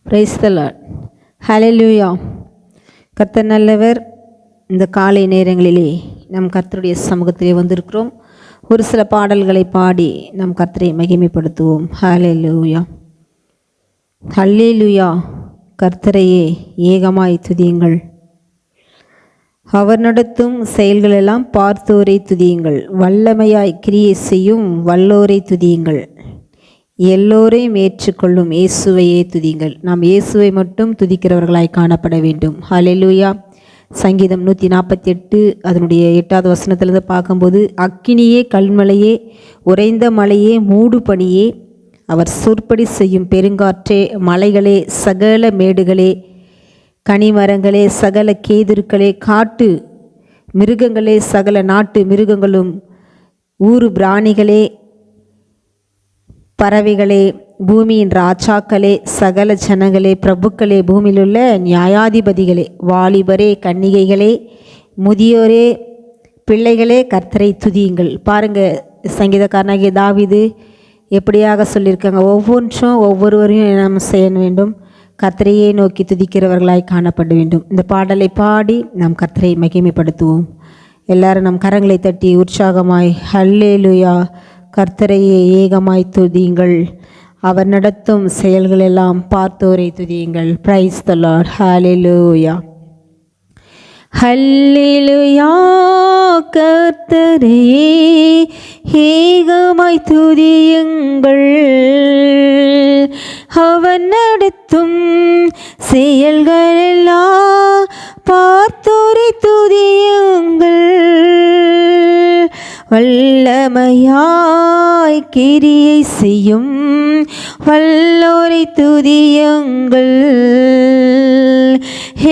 Price the Lord. ஹல்லேலூயா. கர்த்தர் நல்லவர். இந்த காலை நேரங்களிலே நம் கர்த்தருடைய சமூகத்திலே வந்திருக்கிறோம். ஒரு சில பாடல்களை பாடி நம் கர்த்தரை மகிமைப்படுத்துவோம். ஹல்லேலூயா, ஹல்லேலூயா. கர்த்தரையே ஏகமாய் துதியுங்கள். அவர் நடத்தும் செயல்களெல்லாம் பார்த்தோரை துதியுங்கள். வல்லமையாய் கிரியை செய்யும் வல்லோரை துதியுங்கள். எல்லோரையும் ஏற்றுக்கொள்ளும் இயேசுவையே துதியுங்கள். நாம் இயேசுவை மட்டும் துதிக்கிறவர்களாய் காணப்பட வேண்டும். ஹல்லேலூயா. சங்கீதம் 148 அதனுடைய 8வது வசனத்திலிருந்து பார்க்கும்போது, அக்கினியே, கல்மலையே, உறைந்த மலையே, மூடு பனியே, அவர் சொற்படி செய்யும் பெருங்காற்றே, மலைகளே, சகல மேடுகளே, கனிமரங்களே, சகல கேதுருக்களே, காட்டு மிருகங்களே, சகல நாட்டு மிருகங்களும், ஊரு பிராணிகளே, பறவைகளே, பூமியின் ராஜாக்களே, சகல ஜனங்களே, பிரபுக்களே, பூமியிலுள்ள நியாயாதிபதிகளே, வாலிபரே, கன்னிகைகளே, முதியோரே, பிள்ளைகளே, கர்த்தரை துதியுங்கள். பாருங்க, சங்கீதக்காரனாகிய தாவீது எப்படியாக சொல்லியிருக்காங்க. ஒவ்வொன்றும் ஒவ்வொருவரையும் நாம் செய்ய வேண்டும். கர்த்தரையே நோக்கி துதிக்கிறவர்களாய் காணப்பட வேண்டும். இந்த பாடலை பாடி நாம் கர்த்தரை மகிமைப்படுத்துவோம். எல்லாரும் நம் கரங்களை தட்டி உற்சாகமாய் ஹல்லேலூயா, கர்த்தரையே ஏகமாய் துதியுங்கள். அவர் நடத்தும் செயல்களெல்லாம் பார்த்தோரை துதியுங்கள். Praise the Lord. Hallelujah, hallelujah. கர்த்தரையே ஏகமாய் துதியுங்கள். அவர் நடத்தும் செயல்களெல்லாம் பார்த்தோரை துதியுங்கள். வல்லமையாய் கிரியை செய்யும் வல்லோரை துதியுங்கள்.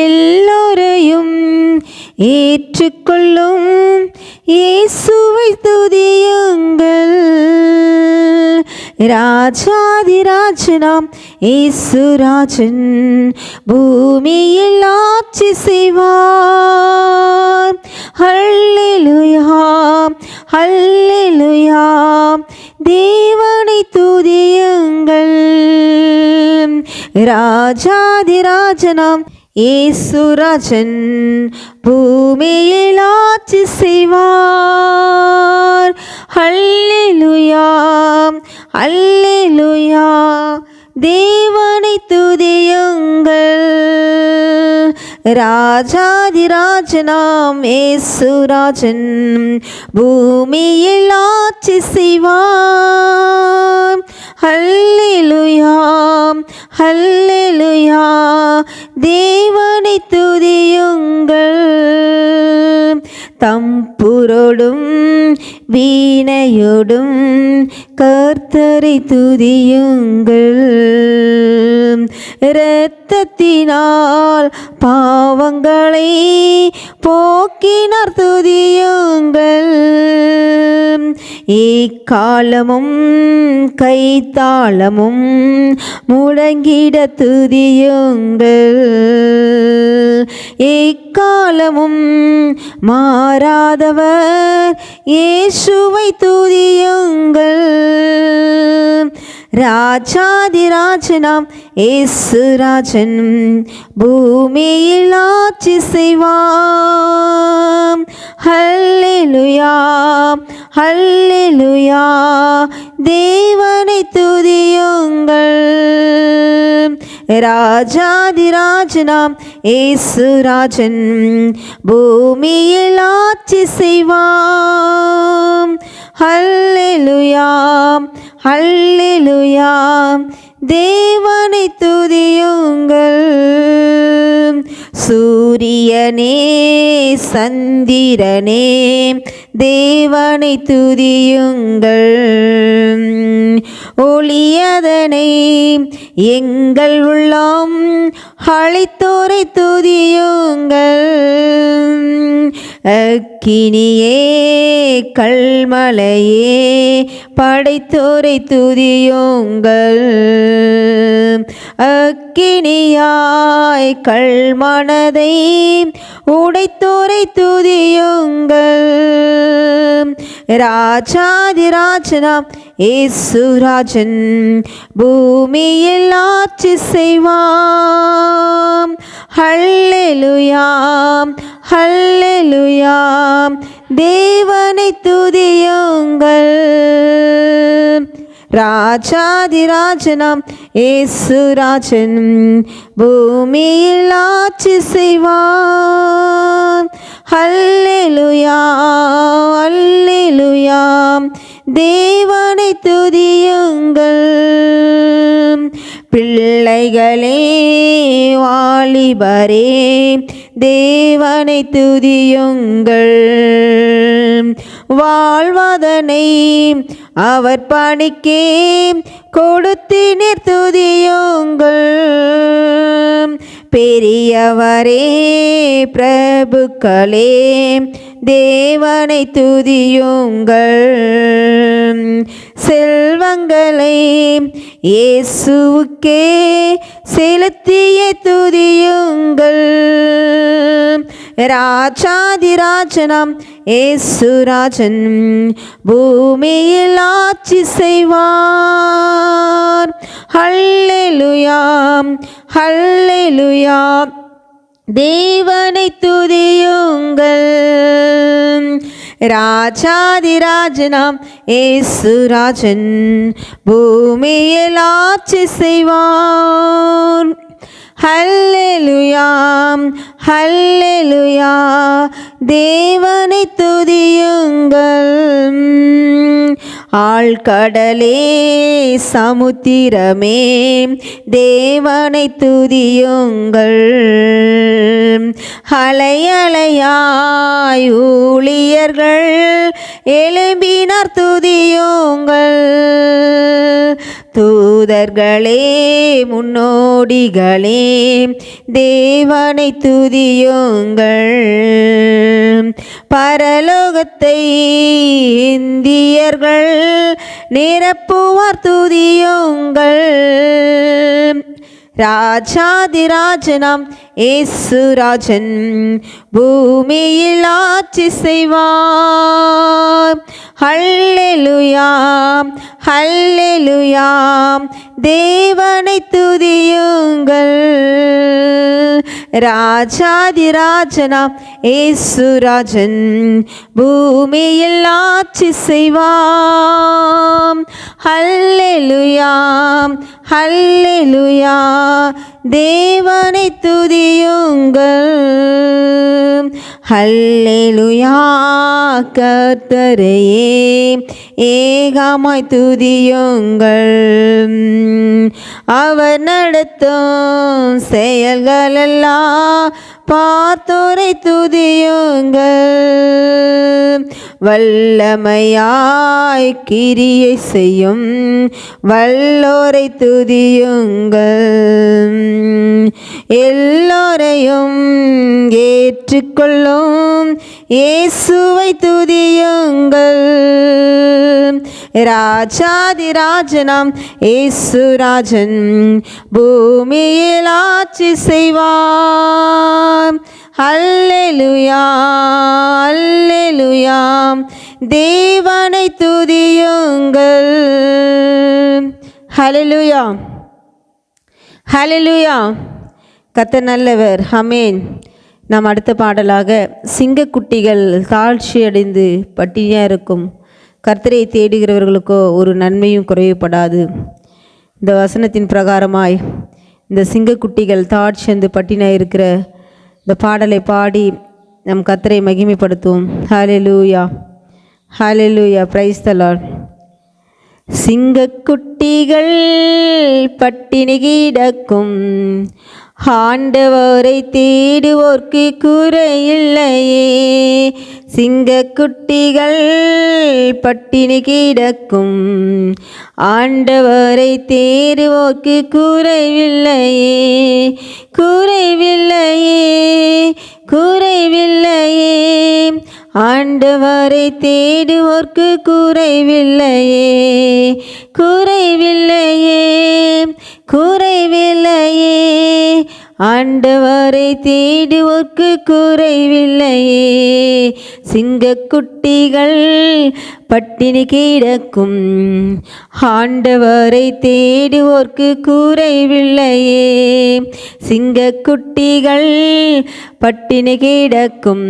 எல்லோரையும் ஏற்றுக்கொள்ளும் இயேசுவை துதியுங்கள். ராஜாதிராஜனாம் இயேசுராஜன் பூமியில் ஆட்சி செய்வார். ஹல்லேலூயா, ஹல்லேலூயா. தேவனை துதியுங்கள். ராஜாதிராஜனாம் இயேசுராஜன் பூமியில் ஆட்சி செய்வார். ஹல்லேலூயா, ஹல்லேலூயா. தேவனை துதியுங்கள். ராஜாதிராஜனாம் இயேசுராஜன் பூமியில் ஆட்சி செய்வார். ஹல்லேலூயா, ஹல்லேலூயா. தேவனை துதியுங்கள். தம்புரோடும் வீணையோடும் கர்த்தரை துதியுங்கள். இரத்தத்தினால் பாவங்களை போக்கினார் துதியுங்கள். இக்காலமும் கைத்தாளமும் முழங்கிட துதியுங்கள். இக்காலமும் மாறாதவர் இயேசுவை துதியுங்கள். ராஜாதிராஜனாம் இயேசுராஜன் பூமியில் ஆட்சி செய்வார். ஹல்லேலூயா, ஹல்லேலூயா. தேவனை துதியுங்கள். ராஜாதிராஜனாம் இயேசுராஜன் பூமியில் ஆட்சி செய்வார். ஹல்லேலூயா, ஹல்லேலூயா. தேவனை துதியுங்கள். சூரியனே, சந்திரனே, தேவனை துதியுங்கள். ஒளியதனை எங்கள் உள்ளம் அழைத்தோரை துதியுங்கள். அக்கினியே கல்மலையே படைத்தோரை துதியுங்கள். அக்கினியாய் கல்மனதை உடைத்தோரை துதியுங்கள். ராஜாதிராஜனாம் இயேசுராஜன் பூமியில் ஆட்சி செய்வாம். ஹல்லேலூயாம் ஹல்லேலூயாம் தேவனை துதியுங்கள். ராஜாதிராஜனாம் இயேசுராஜன் பூமியில் ஆட்சி செய்வான். ஹல்லேலூயா ஹல்லேலூயா தேவனை துதியுங்கள். பிள்ளைகளே வாலிபரே தேவனை துதியுங்கள். வாழ்வதனை அவர் பணிக்கே கொடுத்தினீர் துதியுங்கள். பெரியவரே பிரபுக்களே தேவனை துதியுங்கள். செல்வங்களை இயேசுவுக்கே செலுத்திய துதியுங்கள். ராஜாதிராஜனாம் இயேசுராஜன் பூமியில் ஆட்சி செய்வார். ஹல்லேலூயா ஹல்லேலூயா தேவனை துதியுங்கள். ராஜாதிராஜனாம் இயேசுராஜன் பூமியில் ஆட்சி செய்வார். ஹல்லேலூயா ஹல்லேலூயா தேவனை துதியுங்கள். ஆழ்கடலே சமுத்திரமே தேவனை துதியுங்கள். அலையலையாய் ஊழியர்கள் எழும்பினார் துதியுங்கள். தூதர்களே முன்னோடிகளே தேவனை துதியுங்கள். பரலோகத்தை இந்தியர்கள் நிரப்புவார் துதியுங்கள். ராஜாதிராஜனாம் இயேசுராஜன் பூமியில் ஆட்சி செய்வார். ஹல்லேலூயா ஹல்லேலூயா தேவனை துதியுங்கள். ராஜாதிராஜனாம் இயேசுராஜன் பூமியில் ஆட்சி செய்வார். ஹல்லேலூயா ஹல்லேலூயா தேவனை துதியுங்கள். ஹல்லேலூயா கர்த்தரையே ஏகமாய் துதியுங்கள். அவர் நடத்தும் செயல்களெல்லாம் பார்த்தோரை துதியுங்கள். வல்லமையாய் கிரியை செய்யும் வல்லோரை துதியுங்கள். எல்லோரையும் ஏற்றுக்கொள்ளும் இயேசுவை துதியுங்கள். ராஜாதிராஜனாம் இயேசுராஜன் பூமியில் ஆட்சி செய்வார். ஹல்லேலூயா ஹல்லேலூயா தேவனை துதியுங்கள். ஹல்லேலூயா ஹல்லேலூயா கர்த்தர் நல்லவர். ஆமென். நாம் அடுத்த பாடலாக சிங்கக்குட்டிகள் தாழ்ச்சியடைந்து பட்டினியாக இருக்கும் கர்த்தரை தேடுகிறவர்களுக்கோ ஒரு நன்மையும் குறைவுபடாது. இந்த வசனத்தின் பிரகாரமாய் இந்த சிங்கக்குட்டிகள் தாழ்ச்சியந்து பட்டினியாக இருக்கிற இந்த பாடலை பாடி நம் கர்த்தரை மகிமைப்படுத்துவோம். ஹல்லேலூயா ஹல்லேலூயா பிரைஸ் தி லார்ட். சிங்கக்குட்டிகள் பட்டினி கிடக்கும் ஆண்டவரை தேடுவோர்க்கு குறையில்லையே. சிங்கக்குட்டிகள் பட்டினி கிடக்கும். ஆண்டவரை தேடுவோர்க்கு குறைவில்லையே, குறைவில்லையே, குறைவில்லையே. ஆண்டவரை தேடுவோர்க்கு குறைவில்லையே, குறைவில்லையே, குறைவில்லையே. ஆண்டவரை தேடுவோர்க்கு குறைவில்லையே. சிங்கக்குட்டிகள் பட்டினி கிடக்கும். ஆண்டவரை தேடுவோர்க்கு குறைவில்லையே. சிங்கக்குட்டிகள் பட்டினி கிடக்கும்.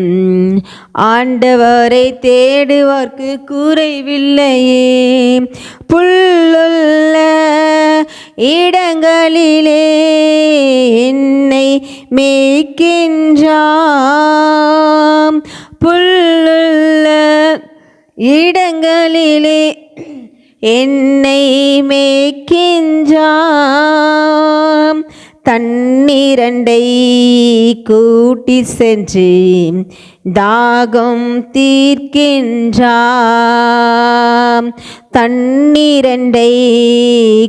ஆண்டவரை தேடுவோர்க்கு குறைவில்லையே. புல்லுள்ள இடங்களிலே என்னை மேய்க்கின்றாம். புல்லுள்ள இடங்களிலே என்னை மேய்க்கின்றாம். தண்ணீரண்டை கூட்டி சென்று தாகம் தீர்க்கின்றாம். தண்ணீரண்டை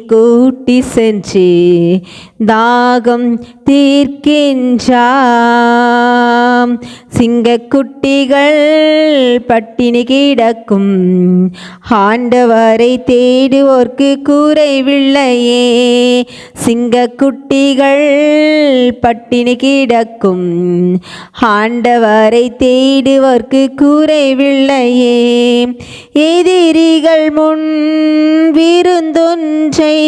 கூட்டி சென்று தாகம் தீர்க்கின்றாம். சிங்கக்குட்டிகள் பட்டினி கிடக்கும். ஆண்டவரை தேடுவோர்க்கு குறைவில்லையே. சிங்கக்குட்டிகள் பட்டினி கிடக்கும். ஆண்டவரை தேடுவோர்க்கு குறைவில்லையே. எதிரிகள் முன் விருந்தொன்றை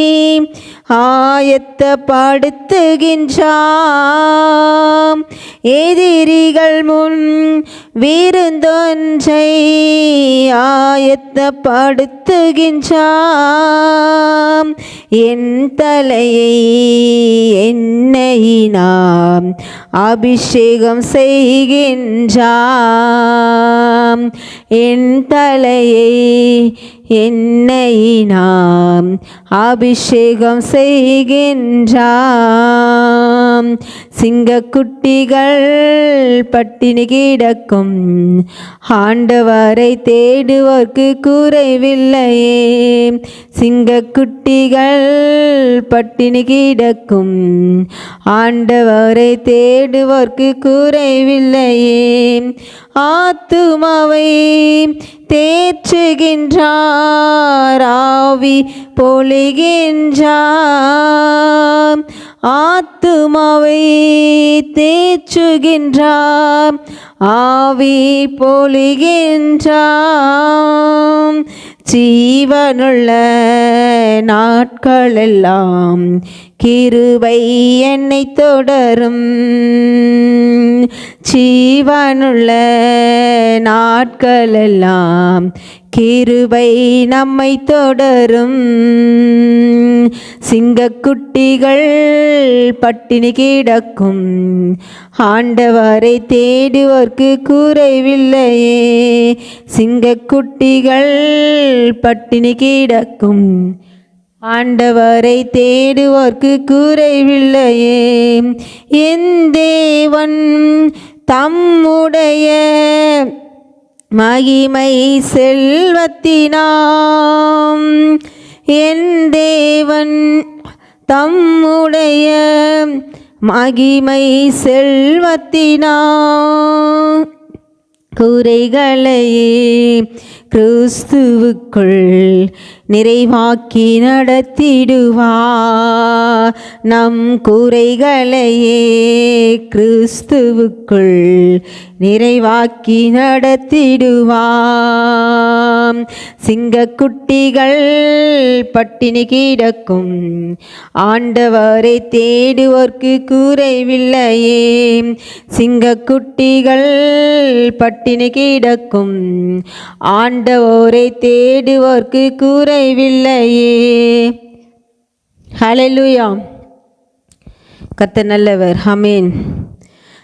ஆயத்தப்படுத்துகின்றாம். எதிரிகள் முன் விருந்தொன்றை ஆயத்தப்படுத்துகின்றாம். என் தலையை எண்ணெயினால் அபிஷேகம் செய்கின்றாம். என் தலையை எண்ணெயினால் அபிஷேகம் செய்கின்றாம். சிங்கக்குட்டிகள் பட்டினி கிடக்கும். ஆண்டவரை தேடுவோர்க்கு குறைவில்லையே. சிங்கக்குட்டிகள் பட்டினி கிடக்கும். ஆண்டவரை தேடுவோர்க்கு குறைவில்லையே. ஆத்துமாவை தேற்றுகின்றார், ஆவி பொழிகின்றார். ஆத்துமாவை தேற்றுகின்றார், ஆவி பொழிகின்றார். ஜீவனுள்ள நாட்களெல்லாம் கிருபை என்னை தொடரும். ஜீவனுள்ள நாட்களெல்லாம் கிருபை நம்மை தொடரும். சிங்கக்குட்டிகள் பட்டினி கிடக்கும். ஆண்டவரை தேடுவோர்க்கு குறைவில்லையே. சிங்கக்குட்டிகள் பட்டினி கிடக்கும். ஆண்டவரை தேடுவோர்க்கு குறைவில்லையே. என் தேவன் தம்முடைய மகிமை செல்வத்தினாம். என் தேவன் தம்முடைய மகிமை செல்வத்தினாம் குறைகளையே கிறிஸ்துவுக்குள் நிறைவாக்கி நடத்திடுவார். நம் குறைகளையே கிறிஸ்துவுக்குள் நிறைவாக்கி நடத்திடுவார். சிங்கக்குட்டிகள் பட்டினி கிடக்கும். ஆண்டவரை தேடுவோர்க்கு குறைவில்லையே. சிங்கக்குட்டிகள் பட்டினி கிடக்கும். ஆண்டவரை தேடுவோர்க்கு குறைவில்லையே. ஹல்லேலூயா. கர்த்தர் நல்லவர். ஆமென்.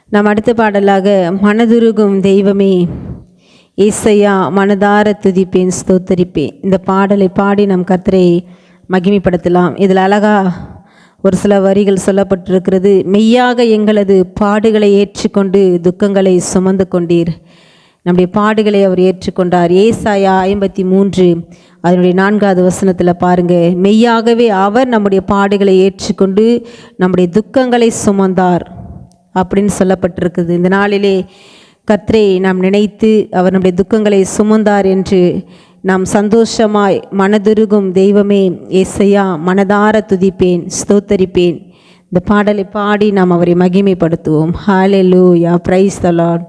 நாம் அடுத்த பாடலாக மனதுருகும் தெய்வமே ஏசையா மனதார துதிப்பேன் ஸ்தோத்தரிப்பேன். இந்த பாடலை பாடி நம் கர்த்தரை மகிமைப்படுத்தலாம். இதில் அழகா ஒரு சில வரிகள் சொல்லப்பட்டிருக்கிறது. மெய்யாக எங்களது பாடுகளை ஏற்றுக்கொண்டு துக்கங்களை சுமந்து கொண்டீர். நம்முடைய பாடுகளை அவர் ஏற்றுக்கொண்டார். ஏசாயா 53 அதனுடைய 4வது வசனத்தில் பாருங்க, மெய்யாகவே அவர் நம்முடைய பாடுகளை ஏற்றுக்கொண்டு நம்முடைய துக்கங்களை சுமந்தார் அப்படின்னு சொல்லப்பட்டிருக்குது. இந்த நாளிலே கர்த்தரை நாம் நினைத்து அவர் நம்முடைய துக்கங்களை சுமந்தார் என்று நாம் சந்தோஷமாய் மனதுருகும் தெய்வமே ஏசையா மனதார துதிப்பேன், ஸ்தோத்தரிப்பேன். இந்த பாடலை பாடி நாம் அவரை மகிமைப்படுத்துவோம். ஹல்லேலூயா, பிரைஸ் தி லார்ட்.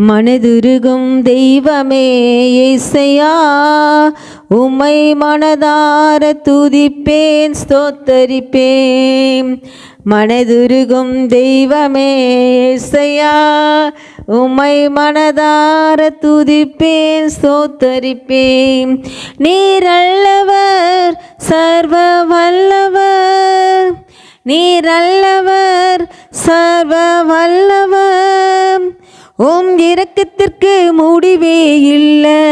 மனதுருகும் தெய்வமே ஏசையா, உம்மை மனதார துதிப்பேன், ஸ்தோத்தரிப்பேன். மனதுருகும் தெய்வமே ஏசையா, உம்மை மனதார துதிப்பேன், ஸ்தோத்தரிப்பேன். நீர் அல்லவர், சர்வ வல்லவர், நீர் அல்லவர், சர்வ வல்லவர். உம் இரக்கத்திற்கு முடிவே இல்லை,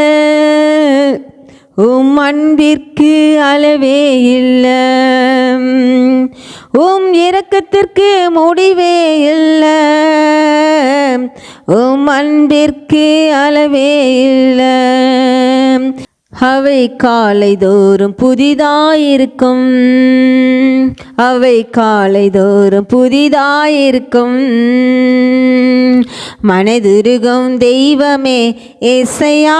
உம் அன்பிற்கு அளவே இல்லை. உம் இரக்கத்திற்கு முடிவே இல்லை, உம் அன்பிற்கு அளவே இல்லை. அவை காலை தோறும் புதிதாயிருக்கும், அவை காலை தோறும் புதிதாயிருக்கும். மனதுருகும் தெய்வமே ஏசையா,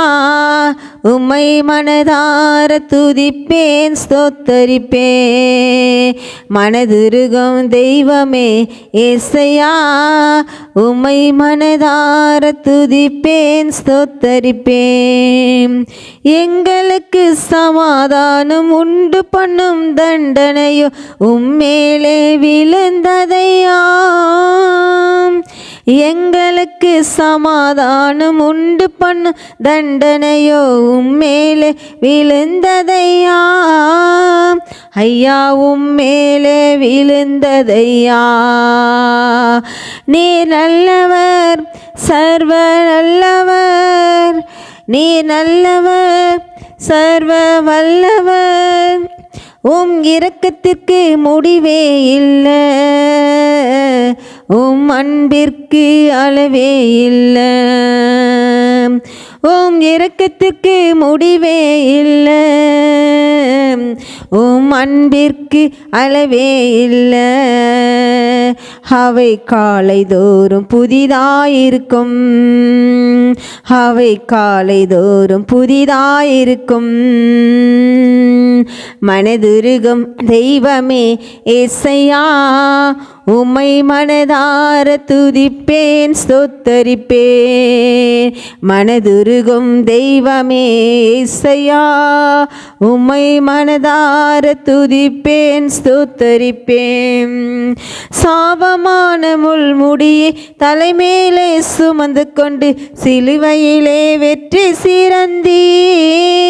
உம்மை மனதார துதிப்பேன், ஸ்தோத்தரிப்பேன். மனதுருகும் தெய்வமே ஏசையா, உம்மை மனதார துதிப்பேன், ஸ்தோத்தரிப்பேன். எங்களுக்கு சமாதானம் உண்டு பண்ணும் தண்டனையோ உம்மேலே விழுந்ததையாம். எங்களுக்கு சமாதானம் உண்டு பண்ணும் தண்டனையோ உம்மேலே விழுந்ததையா. ஐயா, உம்மேலே விழுந்ததையா. நீர் நல்லவர், சர்வ நல்லவர், நீர் நல்லவர், சர்வ வல்லவர். உம் இரக்கத்திற்கு முடிவே இல்லை, உம் அன்பிற்கு அளவே இல்லை. உம் இரக்கத்திற்கு முடிவே இல்லை, உம் அன்பிற்கு அளவே இல்லை. அவை காலை தோறும் புதிதாயிருக்கும், அவை காலை தோறும் புதிதாயிருக்கும். மனதுருகும் தெய்வமே ஏசையா, உம்மை மனதார துதிப்பேன், ஸ்தோத்தரிப்பேன். மனதுருகும் தெய்வமே ஏசையா, உம்மை மனதார துதிப்பேன், ஸ்தோத்தரிப்பேன். சாபமான முள்முடியை தலைமேலே சுமந்து கொண்டு சிலுவையிலே வெற்றி சிறந்தீர்.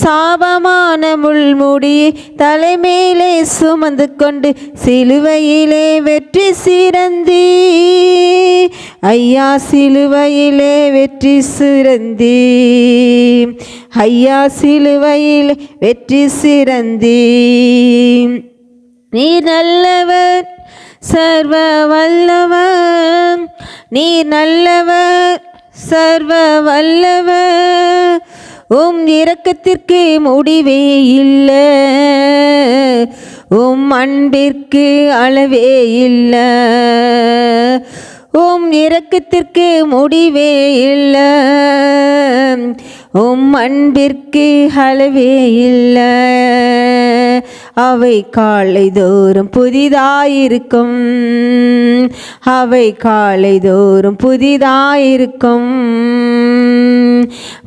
சாபமான முள்முடியை தலைமேலே சுமந்து கொண்டு சிலுவையிலே வெற்றி சிறந்தீர். ஐயா, சிலுவையிலே வெற்றி சிறந்தீர். ஐயா, சிலுவையில் வெற்றி சிறந்தீர். நீ நல்லவர், சர்வ வல்லவர், நீ நல்லவர், சர்வ வல்லவர். உம் இரக்கத்திற்கு முடிவே இல்லை, உம் அன்பிற்கு அளவே இல்லை. உம் இரக்கத்திற்கு முடிவே இல்லை, உம் அன்பிற்கு அளவே இல்லை. அவை காலை தோறும் புதிதாயிருக்கும், அவை காலை தோறும் புதிதாயிருக்கும்.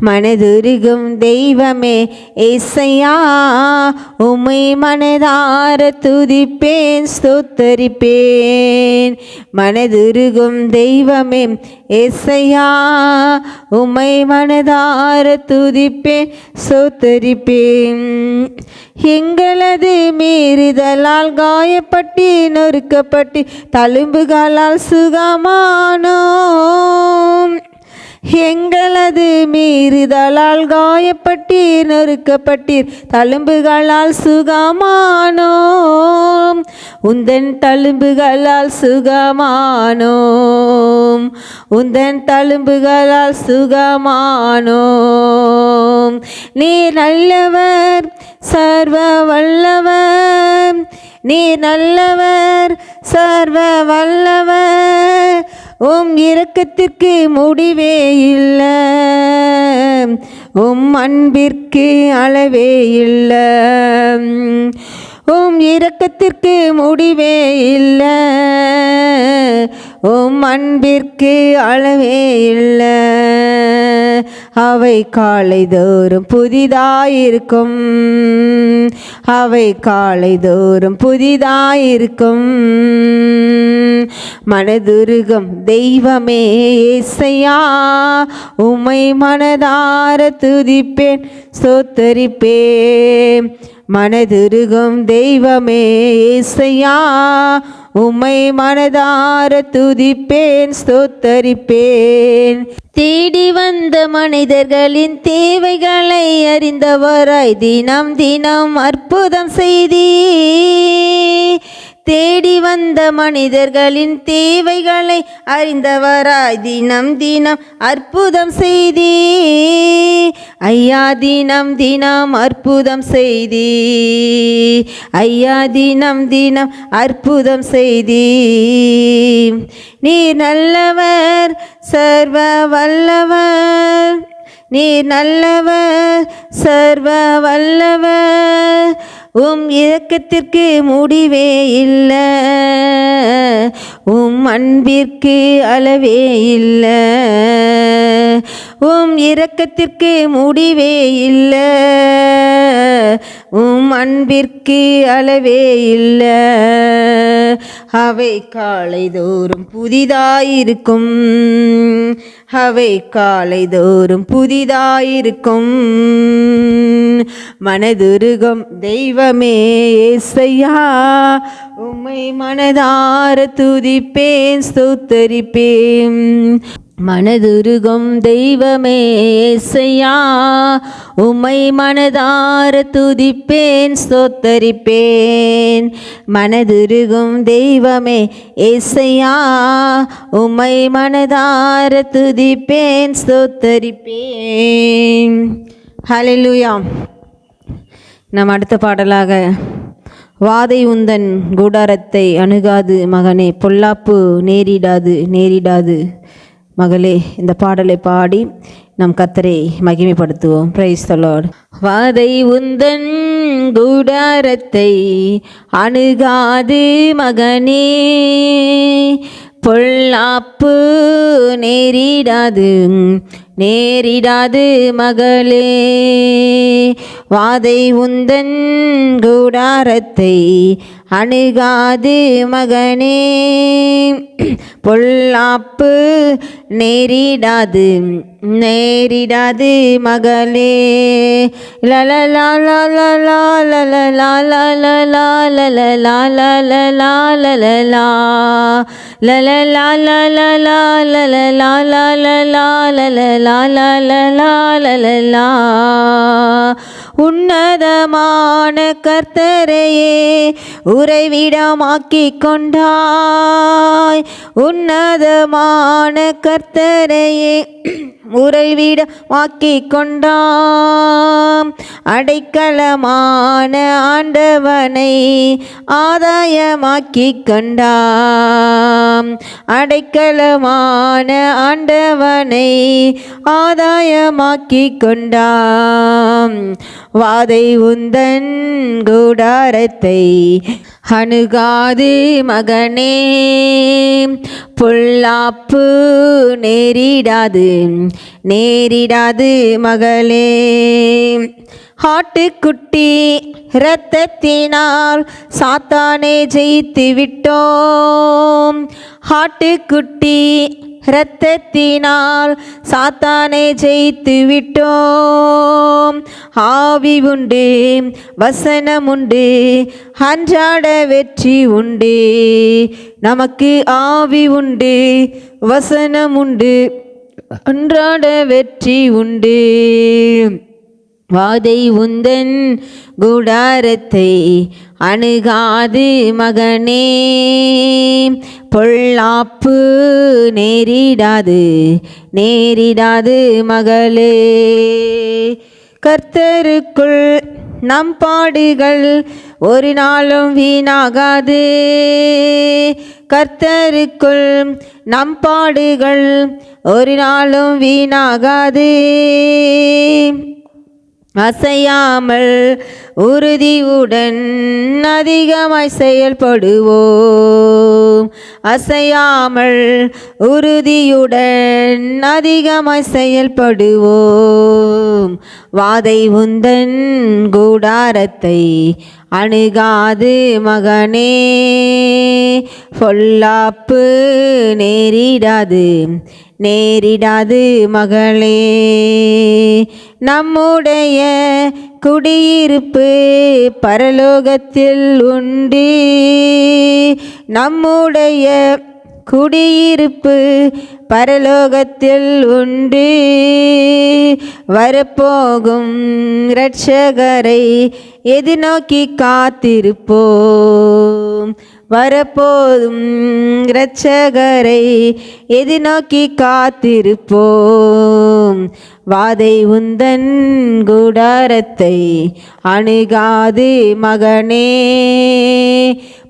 மனதுருகும் தெய்வமே ஏசையா, உம்மை மனதார துதிப்பேன், ஸ்தோத்தரிப்பேன். மனதுருகும் தெய்வமே ஏசையா, உம்மை மனதார துதிப்பேன், ஸ்தோத்தரிப்பேன். எங்களது மீறுதலால் காயப்பட்டு நொறுக்கப்பட்டு தழும்புகளால் சுகமானோம். எங்களது மீறுதலால் காயப்பட்டீர், நொறுக்கப்பட்டீர், தழும்புகளால் சுகமானோம். உந்தன் தழும்புகளால் சுகமானோம். உந்தன் தழும்புகளால் சுகமானோம். நீர் நல்லவர், சர்வ வல்லவர். நீர் நல்லவர், சர்வ வல்லவர். உம் இரக்கத்திற்கு முடிவே இல்லை, உம் அன்பிற்கு அளவே இல்லை. உம் இரக்கத்திற்கு முடிவே இல்லை, உம் அன்பிற்கு அளவே இல்லை. அவை காலைதோறும் புதிதாயிருக்கும், அவை காலைதோறும் புதிதாயிருக்கும். மனதுருகும் தெய்வமே இயேசையா, உம்மை மனதார துதிப்பேன், ஸ்தோத்தரிப்பேன். மனதுருகும் தெய்வமே இயேசையா, உம்மை மனதார துதிப்பேன், ஸ்தோத்தரிப்பேன். தேடி வந்த மனிதர்களின் தேவைகளை அறிந்தவராய் தினம் தினம் அற்புதம் செய்தீர். தேடி வந்த மனிதர்களின் தேவைகளை அறிந்தவராய் தினம் தினம் அற்புதம் செய்தீர். ஐயா தினம் தினம் அற்புதம் செய்தீர். ஐயா தினம் தினம் அற்புதம் செய்தீர். நீர் நல்லவர், சர்வ வல்லவர். நீர் நல்லவர், சர்வ வல்லவர். உம் இரக்கத்திற்கு முடிவே இல்லை, உம் அன்பிற்கு அளவே இல்லை. உம் இரக்கத்திற்கு முடிவே இல்லை, உம் அன்பிற்கு அளவே இல்லை. அவை காலைதோறும் புதிதாயிருக்கும், அவை காலைதோறும் புதிதாயிருக்கும். மனதுருகும் தெய்வமே இயேசையா, உம்மை மனதார துதிப்பேன், ஸ்தோத்தரிப்பேன். மனதுருகும் தெய்வமே இயேசையா, உம்மை மனதார துதிப்பேன், ஸ்தோத்தரிப்பேன். மனதுருகும் தெய்வமே இயேசையா, உம்மை மனதார துதிப்பேன், ஸ்தோத்தரிப்பேன். ஹல்லேலூயா. நாம் அடுத்த பாடலாக வாதை உந்தன் கூடாரத்தை அணுகாது மகனே, பொல்லாப்பு நேரிடாது நேரிடாது மகளே, இந்த பாடலை பாடி நம் கர்த்தரை மகிமைப்படுத்துவோம். Praise the Lord. வாதை உந்தன் கூடாரத்தை அணுகாது மகனே, பொல்லாப்பு நேரிடாது நேரிடாது மகளே. வாதை உந்தன் கூடாரத்தை அணுகாது மகனே, பொல்லாப்பு நேரிடாது நேரிடாது மகளே. லலலா லலலா லலலா லலலா லலலா லலலா லலலா லலலா லலலா லலலா லலலா லலலா லலலா. உன்னதமான கர்த்தரையே உறைவிடமாக்கிக் கொண்டாய். உன்னதமான கர்த்தரையே உறைவிடமாக்கிக் கொண்டாம். அடைக்கலமான ஆண்டவனை ஆதாயமாக்கிக் கொண்டாம். அடைக்கலமான ஆண்டவனை ஆதாயமாக்கிக் கொண்டாம். வாதை உந்தன் கூடாரத்தை அணுகாது மகனே, பொல்லாப்பு நேரிடாது நேரிடாது மகளே. ஆட்டுக்குட்டி இரத்தத்தினால் சாத்தானை ஜெயித்து விட்டோம். ஆட்டுக்குட்டி இரத்தத்தினால் சாத்தானை ஜெயித்து விட்டோம். ஆவி உண்டு, வசனம் உண்டு, அன்றாட வெற்றி உண்டு. நமக்கு ஆவி உண்டு, வசனம் உண்டு, அன்றாட வெற்றி உண்டு. வாதை உந்தன் கூடாரத்தை அணுகாது மகனே, பொல்லாப்பு நேரிடாது நேரிடாது மகளே. கர்த்தருக்குள் நம் பாடுகள் ஒரு நாளும் வீணாகாது. கர்த்தருக்குள் நம் பாடுகள் ஒரு நாளும் வீணாகாது. அசையாமல் உறுதியுடன் அதிகமாய் செயல்படுவோம். அசையாமல் உறுதியுடன் அதிகமாய் செயல்படுவோம். வாதை உந்தன் கூடாரத்தை அணுகாது மகனே, பொல்லாப்பு நேரிடாது நேரிடாது மகளே. நம்முடைய குடியிருப்பு பரலோகத்தில் உண்டு. நம்முடைய குடியிருப்பு பரலோகத்தில் உண்டு. வரப்போகும் இரட்சகரை எதிர்நோக்கி காத்திருப்போம். வரப்போதும் இரட்சகரை எதிர்நோக்கி காத்திருப்போம். வாதை உந்தன் கூடாரத்தை அணுகாது மகனே,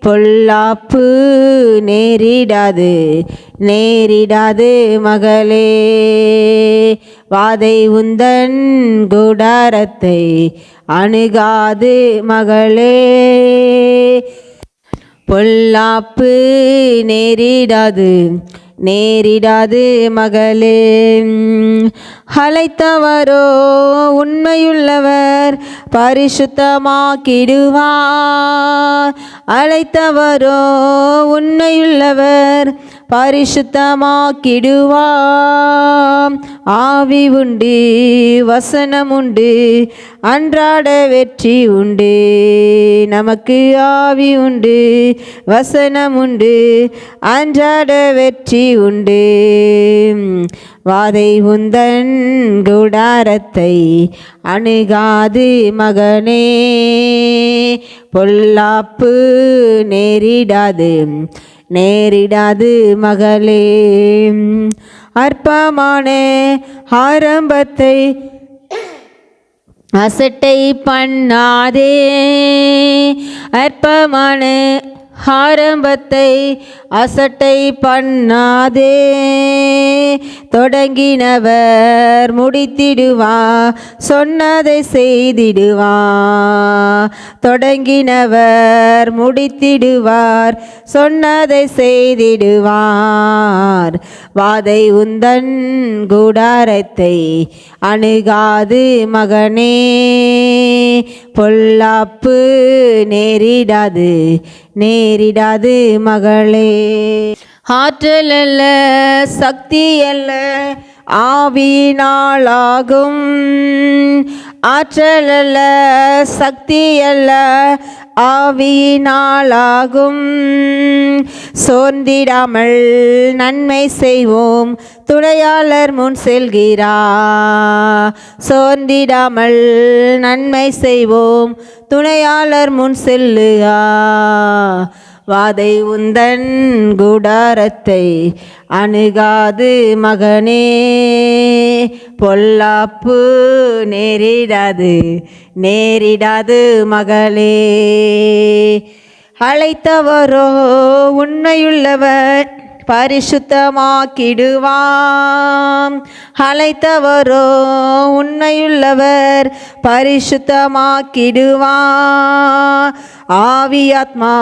பொல்லாப்பு நேரிடாது நேரிடாது மகளே. வாதை உந்தன் கூடாரத்தை அணுகாது மகளே, பொல்லாப்பு நேரிடாது நேரிடாது மகளே. அழைத்தவரோ உண்மையுள்ளவர் பரிசுத்தமாக்கிடுவார். அழைத்தவரோ உண்மையுள்ளவர் பரிசுத்தமாக்கிடுவார். ஆவி உண்டு, வசனம் உண்டு, அன்றாட வெற்றி உண்டு. நமக்கு ஆவி உண்டு, வசனம் உண்டு, அன்றாட வெற்றி உண்டு. வாதை உந்தன் கூடாரத்தை அணுகாது மகனே, பொல்லாப்பு நேரிடாது நேரிடாது மகளே. அற்பமான ஆரம்பத்தை அசட்டை பண்ணாதே. அற்பமான ஆரம்பத்தை அசட்டை பண்ணாதே. தொடங்கினவர் முடித்திடுவார், சொன்னதை செய்திடுவார். தொடங்கினவர் முடித்திடுவார், சொன்னதை செய்திடுவார். வாதை உந்தன் கூடாரத்தை அணுகாது மகனே, பொல்லாப்பு நேரிடாது நேரிடாது மகளே. ஆற்றல் அல்ல, சக்தி அல்ல, ஆவியினாலாகும். ஆற்றல் அல்ல, சக்தி அல்ல, ஆவியினாலாகும். சோர்ந்திடாமல் நன்மை செய்வோம், துணையாளர் முன் செல்கிறார். சோர்ந்திடாமல் நன்மை செய்வோம், துணையாளர் முன் செல்லுகிறார். வாதை உந்தன் கூடாரத்தை அணுகாது மகனே, பொல்லாப்பு நேரிடாது நேரிடாது மகளே. அழைத்தவரோ உண்மையுள்ளவர் பரிசுத்தமாக்கிடுவாம். அழைத்தவரோ உண்மையுள்ளவர் பரிசுத்தமாக்கிடுவார். ஆவியாத்மா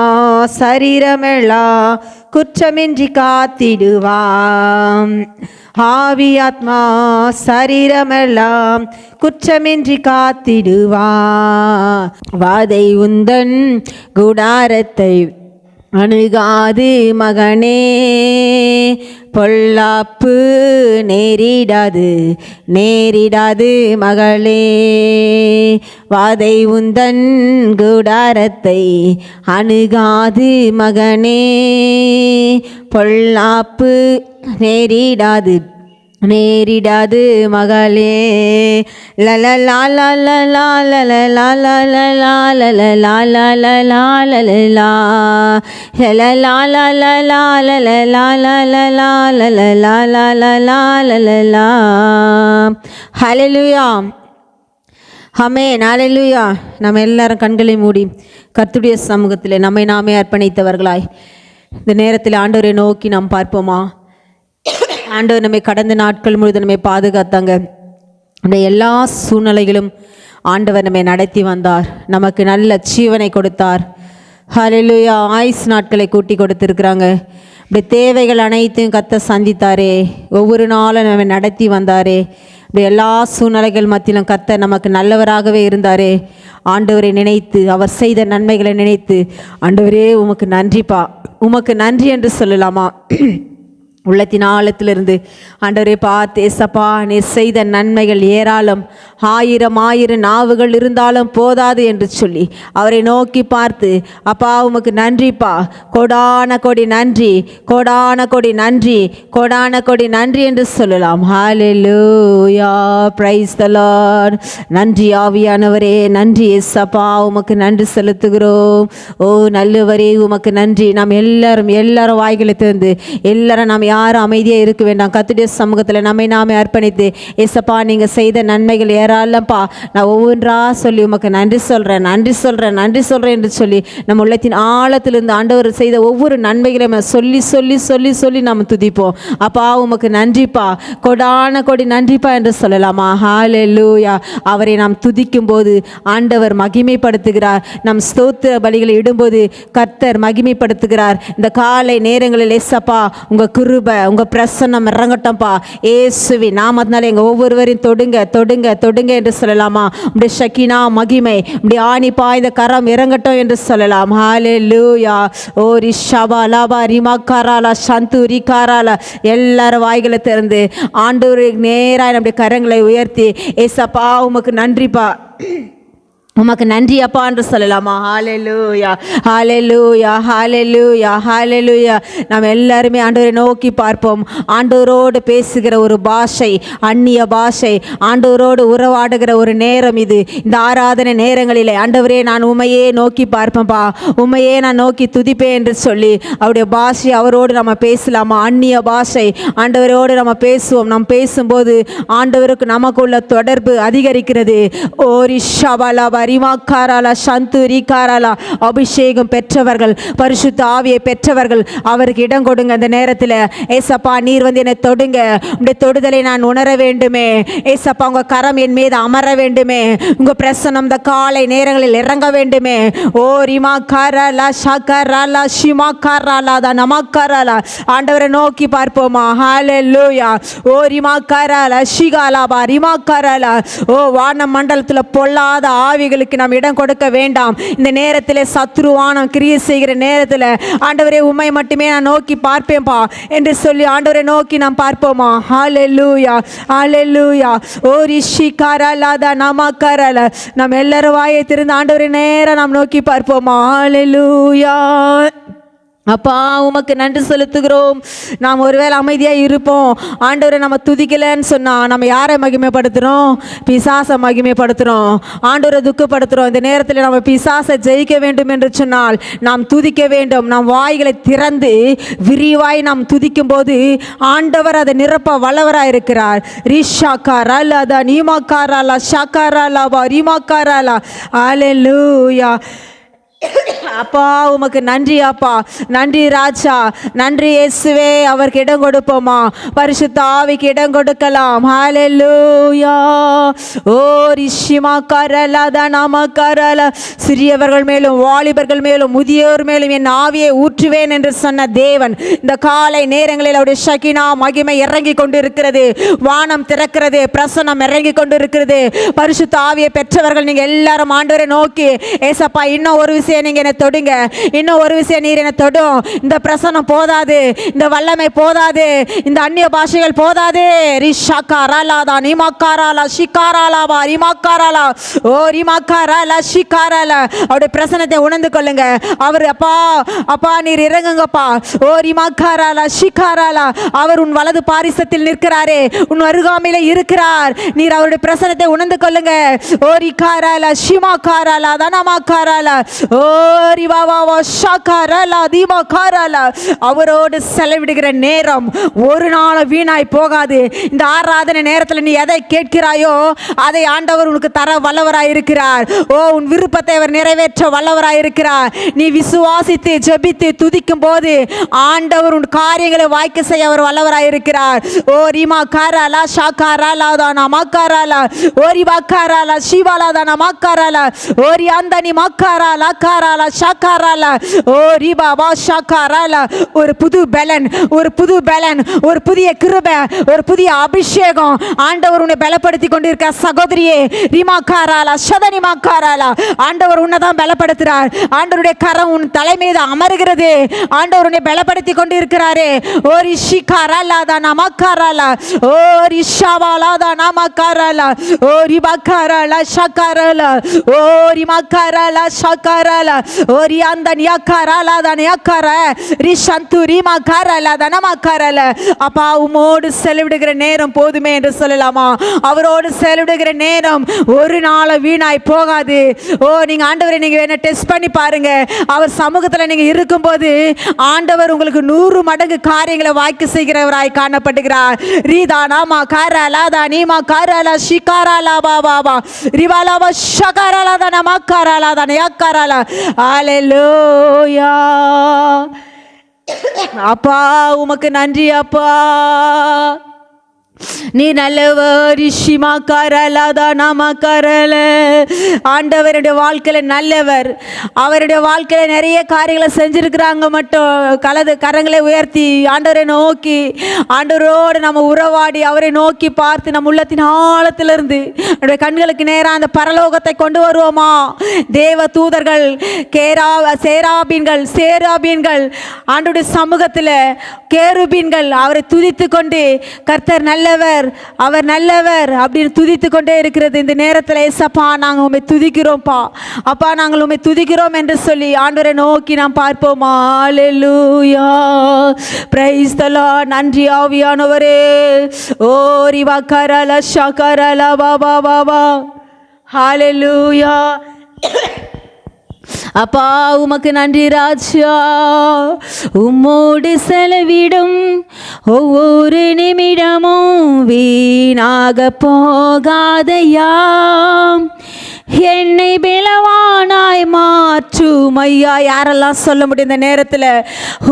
சரீரமெல்லாம் குற்றமின்றி காத்திடுவாம். ஆவியாத்மா சரீரமெல்லாம் குற்றமின்றி காத்திடுவார். வாதை உந்தன் கூடாரத்தை அணுகாது மகனே, பொல்லாப்பு நேரிடாது நேரிடாது மகளே. வாதை உந்தன் கூடாரத்தை அணுகாது மகனே, பொல்லாப்பு நேரிடாது நேரிடாது மகளே லலலா லலலா லலலா லலலா லலலா லலலா லலலா லலலா லலலா லலலா லலலா லலலா லலலா லலலா. ஹல்லேலூயா, ஆமென், ஹல்லேலூயா. நம்ம எல்லாரும் கண்களை மூடி கர்த்தருடைய சமூகத்தில் நம்மை நாமே அர்ப்பணித்தவர்களாய் இந்த நேரத்தில் ஆண்டவரை நோக்கி நாம் பார்ப்போமா? ஆண்டவர் நம்மை கடந்த நாட்கள் முழுவதும் நம்மை பாதுகாத்தாங்க. நம்முடைய எல்லா சூழ்நிலைகளும் ஆண்டவர் நம்மை நடத்தி வந்தார். நமக்கு நல்ல ஜீவனை கொடுத்தார். ஹல்லேலூயா. ஆயுஸ் நாட்களை கூட்டி கொடுத்துருக்குறாங்க. இப்படி தேவைகள் அனைத்தையும் கத்த சந்தித்தாரே. ஒவ்வொரு நாளும் நம்மை நடத்தி வந்தாரே. இப்படி எல்லா சூழ்நிலைகள் மத்தியிலும் கத்த நமக்கு நல்லவராகவே இருந்தாரே. ஆண்டவரை நினைத்து, அவர் செய்த நன்மைகளை நினைத்து, ஆண்டவரே உமக்கு நன்றிப்பா, உமக்கு நன்றி என்று சொல்லலாமா? உள்ளத்தின் ஆழத்திலிருந்து ஆண்டவரே பார்த்து, ஏசப்பா நீர் செய்த நன்மைகள் ஏராளம், ஆயிரம் ஆயிரம் நாவுகள் இருந்தாலும் போதாது என்று சொல்லி அவரை நோக்கி பார்த்து, அப்பா உமக்கு நன்றிப்பா, கோடான கோடி நன்றி, கோடான கோடி நன்றி, கோடான கோடி நன்றி என்று சொல்லலாம். ஹல்லேலூயா, பிரைஸ் தி லார்ட். நன்றி ஆவியானவரே, நன்றி ஏசப்பா, உமக்கு நன்றி செலுத்துகிறோம். ஓ நல்லவரே உமக்கு நன்றி. நாம் எல்லாரும் வாய்களை திறந்து எல்லாரும் நாம் யாரும் அமைதியாக இருக்க வேண்டாம். கர்த்தருடைய சமூகத்தில் நம்மை நாமே அர்ப்பணித்து, ஏசப்பா நீங்கள் செய்த நன்மைகள் ஏராளம்ப்பா, நான் ஒவ்வொன்றா சொல்லி உமக்கு நன்றி சொல்கிறேன், நன்றி சொல்கிறேன், நன்றி சொல்கிறேன் என்று சொல்லி நம்ம உள்ளத்தின் ஆழத்திலிருந்து ஆண்டவர் செய்த ஒவ்வொரு நன்மைகளையும் சொல்லி சொல்லி சொல்லி சொல்லி நாம் துதிப்போம். அப்பா உமக்கு நன்றிப்பா, கொடான கொடி நன்றிப்பா என்று சொல்லலாமா? ஹல்லேலூயா. அவரை நாம் துதிக்கும் போது ஆண்டவர் மகிமைப்படுத்துகிறார். நம் ஸ்தோத்திர பலிகளை இடும்போது கர்த்தர் மகிமைப்படுத்துகிறார். இந்த காலை நேரங்களில் ஏசப்பா உங்கள் கிருபை, உங்கள் பிரசன்னம் இறங்கட்டம்ப்பா. இயேசுவின் நாமத்தினால எங்கள் ஒவ்வொருவரையும் தொடுங்க தொடுங்க தொடுங்க என்று சொல்லலாமா? உடைய ஷக்கினா மகிமை, உடைய ஆணிப்பா இந்த கரம் இறங்கட்டும் என்று சொல்லலாம். ஹல்லேலூயா. ஓ ரிஷபா லாபா ரிமாக்காராலா சந்து ரிகாராலா எல்லாரும் வாய்களை திறந்து ஆண்டவருக்கு நேராக நம்முடைய கரங்களை உயர்த்தி, ஏசப்பா உமக்கு நன்றிப்பா, உமக்கு நன்றி அப்பா என்று சொல்லலாமா? ஹல்லேலூயா, ஹல்லேலூயா, ஹல்லேலூயா, ஹல்லேலூயா. நாம் எல்லாருமே ஆண்டவரை நோக்கி பார்ப்போம். ஆண்டவரோடு பேசுகிற ஒரு பாஷை, அந்நிய பாஷை, ஆண்டவரோடு உறவாடுகிற ஒரு நேரம் இது. இந்த ஆராதனை நேரங்களிலே ஆண்டவரே நான் உமையே நோக்கி பார்ப்பேன்ப்பா, உமையே நான் நோக்கி துதிப்பேன் என்று சொல்லி அவருடைய பாஷை அவரோடு நம்ம பேசலாமா? அந்நிய பாஷை ஆண்டவரோடு நம்ம பேசுவோம். நாம் பேசும்போது ஆண்டவருக்கு நமக்குள்ள தொடர்பு அதிகரிக்கிறது. ஓ ரிஷபலப ரிமாக்காராலா சந்து ரிகாராலா. அபிஷேகம் பெற்றவர்கள், பரிசுத்த ஆவியை பெற்றவர்கள் அவருக்கு இடம் கொடுங்க. அந்த நேரத்தில் ஏசப்பா நீர் வந்து என்னை தொடுங்க, உடைய தொடுதலை நான் உணர வேண்டுமே. ஏசப்பா உங்கள் கரம் என் மீது அமர வேண்டுமே, உங்கள் பிரசனம் இந்த காலை நேரங்களில் இறங்க வேண்டுமே. ஓ ரிமாக்காராலா ஷாக்காராலா ஷிமாக்காராலா தான் நமக்காராலா. ஆண்டவரை நோக்கி பார்ப்போமா? ஹல்லேலூயா. ஓ ரிமாக்காராலா ஷிகாலாபா ரிமாக்காராலா. ஓ வான மண்டலத்தில் பொல்லாத ஆவிகளுக்கு நாம் இடம் கொடுக்க வேண்டாம். இந்த நேரத்தில் சத்ருவானம் கிரியை செய்கிற நேரத்தில் ஆண்டவரே உம்மை மட்டுமே நான் நோக்கி பார்ப்பேன்பா என்று சொல்லி ஆண்டவரை நோக்கி நாம் பார்ப்போமா? ஹல்லேலூயா, ஹல்லேலூயா. ஓ ரிஷிகாராலா தான் நமக்காராலா. நாம் எல்லாரும் வாயை திறந்து ஆண்டவரை நேரம் நாம் நோக்கி பார்ப்போமா? ஹல்லேலூயா. அப்பா உமக்கு நன்றி செலுத்துகிறோம். நாம் ஒருவேளை அமைதியாக இருப்போம். ஆண்டவரை நம்ம துதிக்கலைன்னு சொன்னால் நம்ம யாரை மகிமைப்படுத்துகிறோம்? பிசாசை மகிமைப்படுத்துகிறோம், ஆண்டவரை துக்கப்படுத்துகிறோம். இந்த நேரத்தில் நம்ம பிசாசை ஜெயிக்க வேண்டும் என்று சொன்னால் நாம் துதிக்க வேண்டும். நாம் வாய்களை திறந்து விரிவாய் நாம் துதிக்கும் போது ஆண்டவர் அதை நிரப்ப வல்லவராக இருக்கிறார். ரிஷாக்காராலா தா நீமாக்காராலா ஷாக்காராலாபா ரிமாக்காராலா. ஹல்லேலூயா. அப்பா உமக்கு நன்றி அப்பா, நன்றி ராஜா, நன்றி இயேசுவே. அவருக்கு இடம் கொடுப்போமா? பரிசுத்த ஆவிக்கு இடம் கொடுக்கலாம். ஹல்லேலூயா. ஓ ரிஷிமாக்காரலா தான் நமக்காரலா. சிறியவர்கள் மேலும் வாலிபர்கள் மேலும் முதியோர் மேலும் என் ஆவியை ஊற்றுவேன் என்று சொன்ன தேவன் இந்த காலை நேரங்களில் அவருடைய ஷகினா மகிமை இறங்கி கொண்டிருக்கிறது. வானம் திறக்கிறது, பிரசனம் இறங்கி கொண்டிருக்கிறது. பரிசுத்த ஆவியை பெற்றவர்கள் நீங்கள் எல்லாரும் ஆண்டவரை நோக்கி, ஏசப்பா இன்னும் ஒரு விஷயம் விஷயம் நீங்க என்னை தொடுங்க, இன்னும் ஒரு விஷயம் நீர் என்னை தொடும். இந்த பிரசனம் போதாது, இந்த வல்லமை போதாது, இந்த அந்நிய பாஷைகள் போதாது. ரிஷாகாராலாதா நிமாக்காராலா ஷிகாராலாவா ரிமாக்காராலா ஓ ரிமாக்காராலா ஷிகாராலா. அவருடைய பிரசனத்தை உணர்ந்து கொள்ளுங்க. அவர் அப்பா அப்பா நீர் இறங்குங்கப்பா. ஓ ரிமாக்காராலா ஷிகாராலா. அவர் உன் வலது பாரிசத்தில் நிற்கிறாரே, உன் அருகாமையில இருக்கிறார். நீர் அவருடைய பிரசனத்தை உணர்ந்து கொள்ளுங்க. ஓ ரிகாராலா ஷிமாக்காராலா தனமாக்காராலா ஓ ரிவாவா ஷாகாராலா தீமாக்காராலா. அவரோடு செலவிடுகிற நேரம் ஒரு நாள் வீணாய் போகாது. இந்த ஆராதனை நேரத்தில் நீ எதை கேட்கிறாயோ அதை ஆண்டவர் உனக்கு தர வல்லவராய் இருக்கிறார். ஓ உன் விருப்பத்தை அவர் நிறைவேற்ற வல்லவராய் இருக்கிறார். நீ விசுவாசித்து ஜெபித்து துதிக்கும் போது ஆண்டவர் உன் காரியங்களை வாய்க்க செய்ய அவர் வல்லவராய் இருக்கிறார். ஓ ரிமா காராலா ஷாகாராலா தானா மக்காராலா ஓ ரிபா காராலா ஷிவாலா தானா மக்காராலா ஓ ரியாந்தனி மக்காராலா காராலா ஷாகாராலா ஓ ரிபா வா ஷாகாராலா. ஒரு புது பலன், ஒரு புது பலன், ஒரு புதிய கிருபை, ஒரு புதிய அபிஷேகம் ஆண்டவர் உன்னை பலப்படுத்தி கொண்டிருக்க சகோதரியே. ரிமாக்காராலா சதனிமாக்காராலா. ஆண்டவர் உன்னை தான் பலப்படுத்துறார். ஆண்டவருடைய கரம் உன் தலை மீது அமர்கிறது. ஆண்டவர் உன்னை பலப்படுத்தி கொண்டிருக்கிறாரே. ஓ ரிஷிகாராலா தான் நமக்காராலா ஓ ரிஷாவாலா தான் நமக்காராலா ஓ ரிபாக்காராலா ஷக்காராலா ஓ ரிமாக்காராலா ஷக்காராலா ஓ ரியாந்தனியாக்காராலா தான் யாக்கார ரிஷந்து ரிமாக்காராலா தான் நமக்காராலா. அப்பா உமோடு செலவிடுகிற நேரம் போதுமே என்று சொல்லலாமா? அவரோடு செலவிடுகிற நேரம் ஒரு நாள் வீணாய் போகாது. ஓ நீங்க ஆண்டவரை நீங்க என்ன டெஸ்ட் பண்ணி பாருங்க. அவர் சமூகத்தில் நீங்க இருக்கும்போது ஆண்டவர் உங்களுக்கு 100 மடங்கு காரியங்களை வாய்க்க செய்கிறவராய் காணப்படுகிறார். ரீதா நாமா காராலா தா நீமா காராலா ஷிகாராலா பாபா ரிவாலாவா ஷகாராலா தா நமா காராலா தா நயாக்காராலா. ஹல்லேலூயா. அப்பா உமக்கு நன்றி அப்பா. நீ நல்லவர். ஆண்டவருடைய வாழ்க்கையில நல்லவர். அவருடைய வாழ்க்கையில நிறைய காரியங்களை செஞ்சிருக்கிறாங்க. மட்டும் கரங்களை உயர்த்தி ஆண்டவரை நோக்கி ஆண்டவரோடு நம்ம உறவாடி அவரை நோக்கி பார்த்து நம்ம உள்ளத்தின் ஆழத்திலிருந்து நம்முடைய கண்களுக்கு நேராக அந்த பரலோகத்தை கொண்டு வருவோமா? தேவ தூதர்கள் சேராபீன்கள் ஆண்டவருடைய சமூகத்தில் கேருபீன்கள் அவரை துதித்து கொண்டு கர்த்தர் நல்லவர், அவர் நல்லவர் அப்படின்னு துதித்து கொண்டே இருக்கிறது. இந்த நேரத்தில் ஏசப்பா நாங்கள் உண்மை துதிக்கிறோம்ப்பா, அப்பா நாங்கள் உண்மை துதிக்கிறோம் என்று சொல்லி ஆண்டவரை நோக்கி நாம் பார்ப்போமா? ஹல்லேலூயா, பிரைஸ் தி லார்ட். நன்றி ஆவியானவரே. ஓ ரிவா கரல ஷகரல பாபா பாபா. ஹல்லேலூயா. அப்பா உமக்கு நன்றி ராஜா. உம்மோடு செலவிடும் ஒவ்வொரு நிமிடமும் வீணாக போகாதையா. என்னை பலவானாய் மாற்றும் ஐயா. யாரெல்லாம் சொல்ல முடியும் இந்த நேரத்தில்?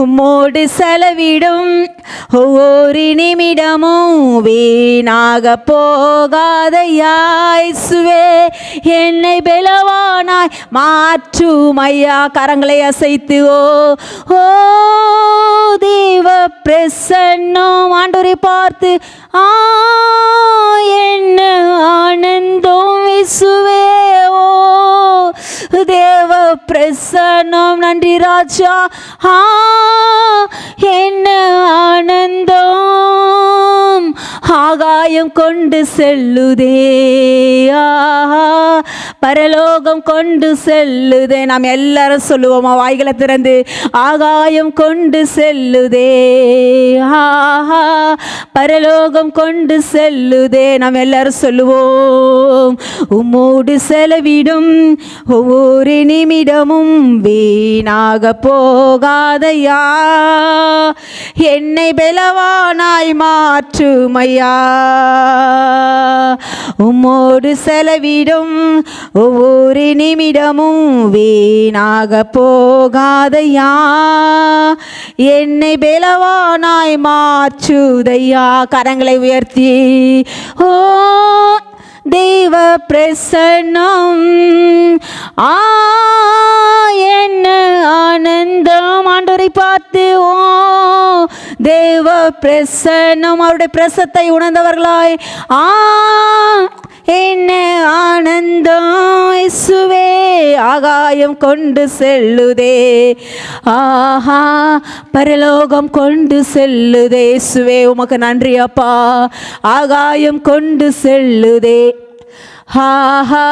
உம்மோடு செலவிடும் ஒவ்வொரு நிமிடமும் வீணாக போகாதையா. இயேசுவே என்னை பலவானாய் மாற்றும் ஐயா. கரங்களை அசைத்து ஓ தேவ பிரசன்னம் ஆண்டவரை பார்த்து என்ன ஆனந்தம் இயேசுவே. ஓ தேவ பிரசன்னம். நன்றி ராஜா. என்ன ஆனந்தம் ஆகாயம் கொண்டு செல்லுதே, பரலோகம் கொண்டு செல்லுதே. நாம் எல்லாரும் சொல்லுவோமா வாய்களை திறந்து? ஆகாயம் கொண்டு செல்லுதே, பரலோகம் கொண்டு செல்லுதே. நாம் எல்லாரும் சொல்லுவோம். உம்மோடு செலவிடும் ஒவ்வொரு நிமிடமும் வீணாக போகாதையா. என்னை பலவானாய் மாற்றுமையா. உம்மோடு செலவிடும் ஒவ்வொரு நிமிடமும் வீணாக போகாதையா. என்னை பலவானாய் மாற்றுதையா. கரங்களை உயர்த்தி ஓ தேவ பிரசன்னம் என்ன ஆனந்தம். ஆண்டவரை பார்த்து ஓ தேவ பிரசன்னம். அவருடைய பிரசத்தை உணர்ந்தவர்களாய் என்ன ஆனந்தம் இயேசுவே ஆகாயம் கொண்டு செல்லுதே. ஆஹா பரலோகம் கொண்டு செல்லுதே. இயேசுவே உமக்கு நன்றி அப்பா. ஆகாயம் கொண்டு செல்லுதே. ஆஹா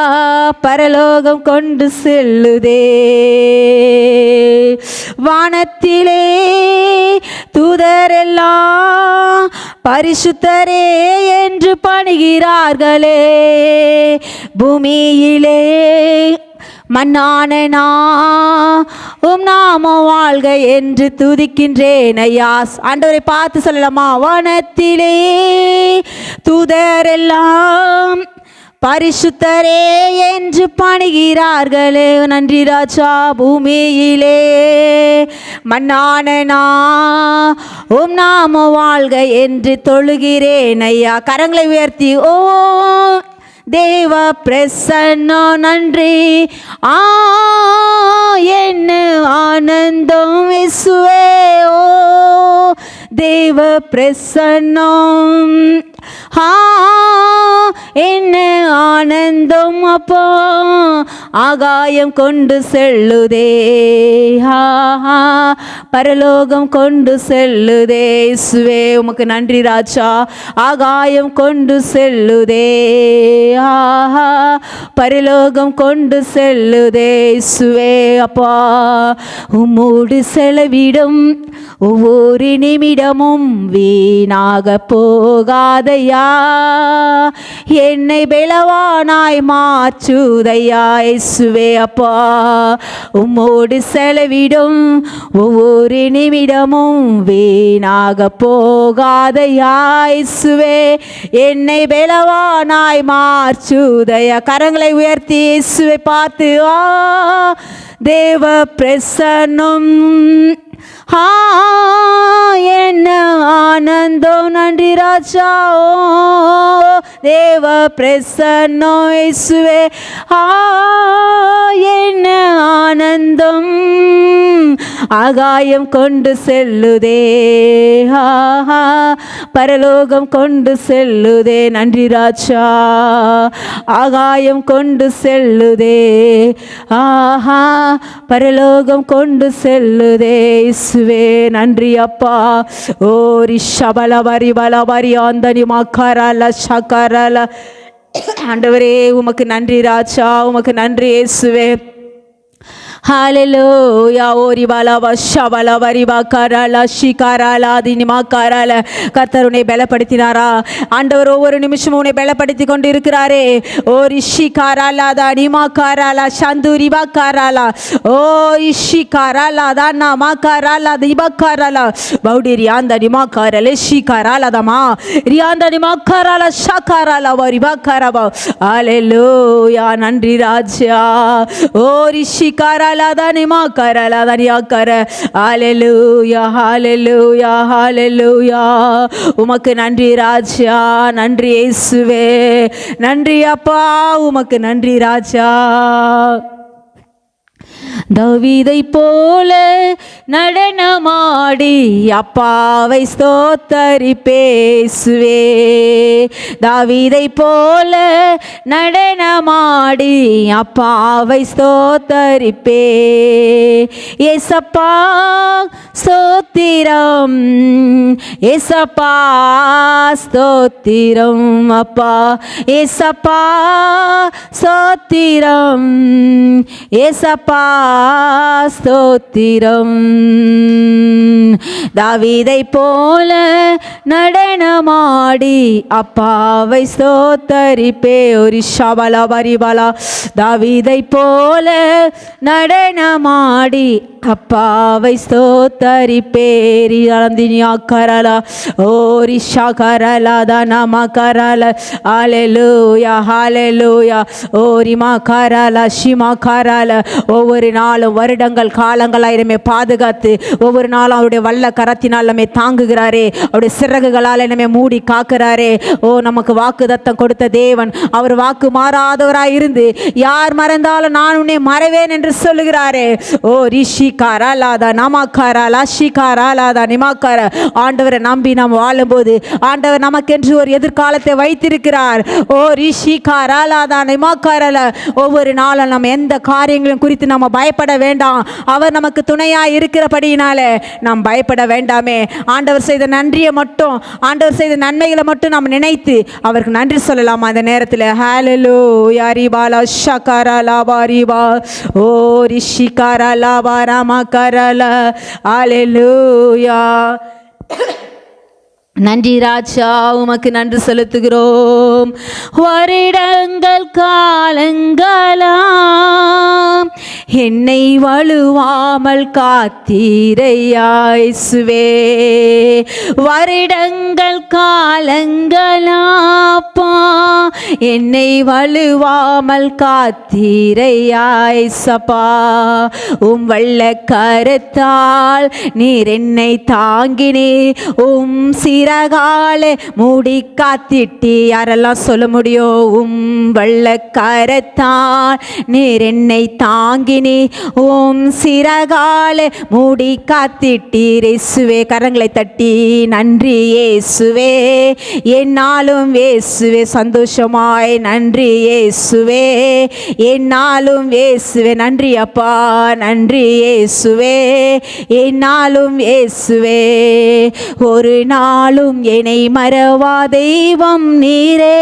பரலோகம் கொண்டு செல்லுதே. வானத்திலே தூதரெல்லாம் பரிசுத்தரே என்று பணிகிறார்களே. பூமியிலே மன்னான நாம வாழ்க என்று துதிக்கின்றேன் ஐயா. ஆண்டவரை பார்த்து சொல்லலாமா? வானத்திலே தூதரெல்லாம் பரிசுத்தரே என்று பணிகிறார்களே. நன்றி ராஜா. பூமியிலே மன்னான நாம வாழ்க என்று தொழுகிறேன் ஐயா. கரங்களை உயர்த்தி ஓ தேவ பிரசன்னம் நன்றி. என்ன ஆனந்தம் இயேசுவே. ஓ தேவ பிரசன்னம். என்ன ஆனந்தம் அப்பா. ஆகாயம் கொண்டு செல்லுதே. பரலோகம் கொண்டு செல்லுதே. இயேசுவே உமக்கு நன்றி ராஜா. ஆகாயம் கொண்டு செல்லுதே. பரலோகம் கொண்டு செல்லுதே. இயேசுவே அப்பா உம்மோடு செலவிடும் ஒவ்வொரு நிமிடமும் வீணாக போகாதையா. என்னை பலவானாய் மாற்றுதையா. இயேசுவே அப்பா உம்மோடு செலவிடும் ஒவ்வொரு நிமிடமும் வீணாக போகாதையா. இயேசுவே என்னை பலவானாய் மாற்றுதையா. கரங்களை உயர்த்தி இயேசுவை பார்த்து தேவ பிரசன்னம். என்ன ஆனந்தம். நன்றி ராஜா. தேவ பிரசன்னம் இயேசுவே. என்ன ஆனந்தம். ஆகாயம் கொண்டு செல்லுதே. பரலோகம் கொண்டு செல்லுதே. நன்றி ராஜா. ஆகாயம் கொண்டு செல்லுதே. பரலோகம் கொண்டு செல்லுதே. இயேசுவே நன்றி அப்பா. ஓ ரிஷபல வரி பல வரி ஆந்தனி மக்கரல சக்கரல. ஆண்டவரே உமக்கு நன்றி ராஜா. உமக்கு நன்றி இயேசுவே. ஹalleluya. ஓரி பாலவ ஷபல வரிவா கரல ஷிகரல தினிமா கரல. கர்த்தர் உன்னை பலப்படுத்தினாரா? ஆண்டவர் ஒவ்வொரு நிமிஷமும் உன்னை பலப்படுத்தி கொண்டு இருக்கிறாரே. ஓ ரிஷி கரல தனிமா கரல சந்துரிவா கரல. ஓ ரிஷி கரல தனமா கரல திபா கரல. பௌடி ரியாந்த நிமா கரல ஷிகரல தமா ரியாந்த நிமா கரல ஷகரல வரிவா கரப. ஹalleluya. நன்றி ராஜா. ஓ ரிஷி கரல தனிமா கரல தனியா கர. ஹalleluya ஹalleluya ஹalleluya. உமக்கு நன்றி ராஜா. நன்றி இயேசுவே. நன்றி அப்பா. உமக்கு நன்றி ராஜா. தாவீதை போல நடனமாடி அப்பாவை ஸ்தோத்தரிப்பேசுவே. தாவீதை போல நடனமாடி அப்பாவை ஸ்தோத்தரிப்பே. ஏசப்பா ஸ்தோத்திரம். ஏசப்பா ஸ்தோத்திரம் அப்பா. ஏசப்பா ஸ்தோத்திரம். ஏசப்பா ஸ்தோத்திரம். தாவீதை போல நடனமாடி அப்பாவை ஸ்தோத்தரிப்பே. ஒரு ஷபல பரிபலா. தாவீதை போல நடனமாடி அப்பாவை ஸ்தோத்தரிப்பேரி. அலந்தினியா கரலா. ஓரி ஷகரலா தனமா கரல. ஹalleluya ஹalleluya. ஓரி மா கரல ஷிமா கரல. ஒவ்வொரு நாளும் வருடங்கள் காலங்களாய் நம்மை பாதுகாத்து ஒவ்வொரு நாளும் அவருடைய வல்ல கரத்தினால் நம்மை தாங்குகிறாரே, அவருடைய சிறகுகளால் நம்மை மூடி காக்கிறாரே. ஓ, நமக்கு வாக்கு தத்தம் கொடுத்த தேவன், அவர் வாக்கு மாறாதவராய் இருந்து யார் மறந்தாலும் நான் உன்னை மறைவேன் என்று சொல்லுகிறாரே. ஓ ரிஷிகாரா லாதா நமாக்காரா லஷிகாரா லாதா நிமாக்காரா. ஆண்டவரை நம்பி நாம் வாழும்போது ஆண்டவர் நமக்கென்று ஒரு எதிர்காலத்தை வைத்திருக்கிறார். ஓ ரிஷிகாரா லாதா நிமாக்காரல. ஒவ்வொரு நாளும் நம்ம எந்த காரியங்களும் குறித்து நம்ம பயப்பட வேண்டாம். அவர் நமக்கு துணையாக இருக்கிறபடியினால நாம் பயப்பட வேண்டாமே. ஆண்டவர் செய்த நன்றியை மட்டும், ஆண்டவர் செய்த நன்மைகளை மட்டும் நாம் நினைத்து அவருக்கு நன்றி சொல்லலாமா அந்த நேரத்தில்? ஹல்லேலூயா ரிபாலா ஷகாரா லாபாரிபா ஓ ரிஷிகாரா லாபா ராமகாரல. ஹல்லேலூயா. நன்றி ராஜா, உமக்கு நன்றி செலுத்துகிறோம். வருடங்கள் காலங்களாம் என்னை வழுவாமல் காத்தீரையா இயேசுவே. வருடங்கள் காலங்களாப்பா என்னை வழுவாமல் காத்தீரையா இயேசப்பா. உம் வல்ல கரத்தால் நீர் என்னை தாங்கினே, உம் சிறகாலே மூடி காத்திட்டி. யாரெல்லாம் சொல்ல முடியும்? உம் வல்ல கரத்தால் நீர் என்னை தாங்கினே, உம் சிறகாலே மூடி காத்திட்டீர் இயேசுவே. கரங்களை தட்டி நன்றி இயேசுவே, என்னாலும் இயேசுவே சந்தோஷமாய் நன்றி இயேசுவே, என்னாலும் இயேசுவே. நன்றி அப்பா, நன்றி இயேசுவே, என்னாலும் இயேசுவே. ஒரு நாளும் என்னை மறவா தெய்வம் நீரே,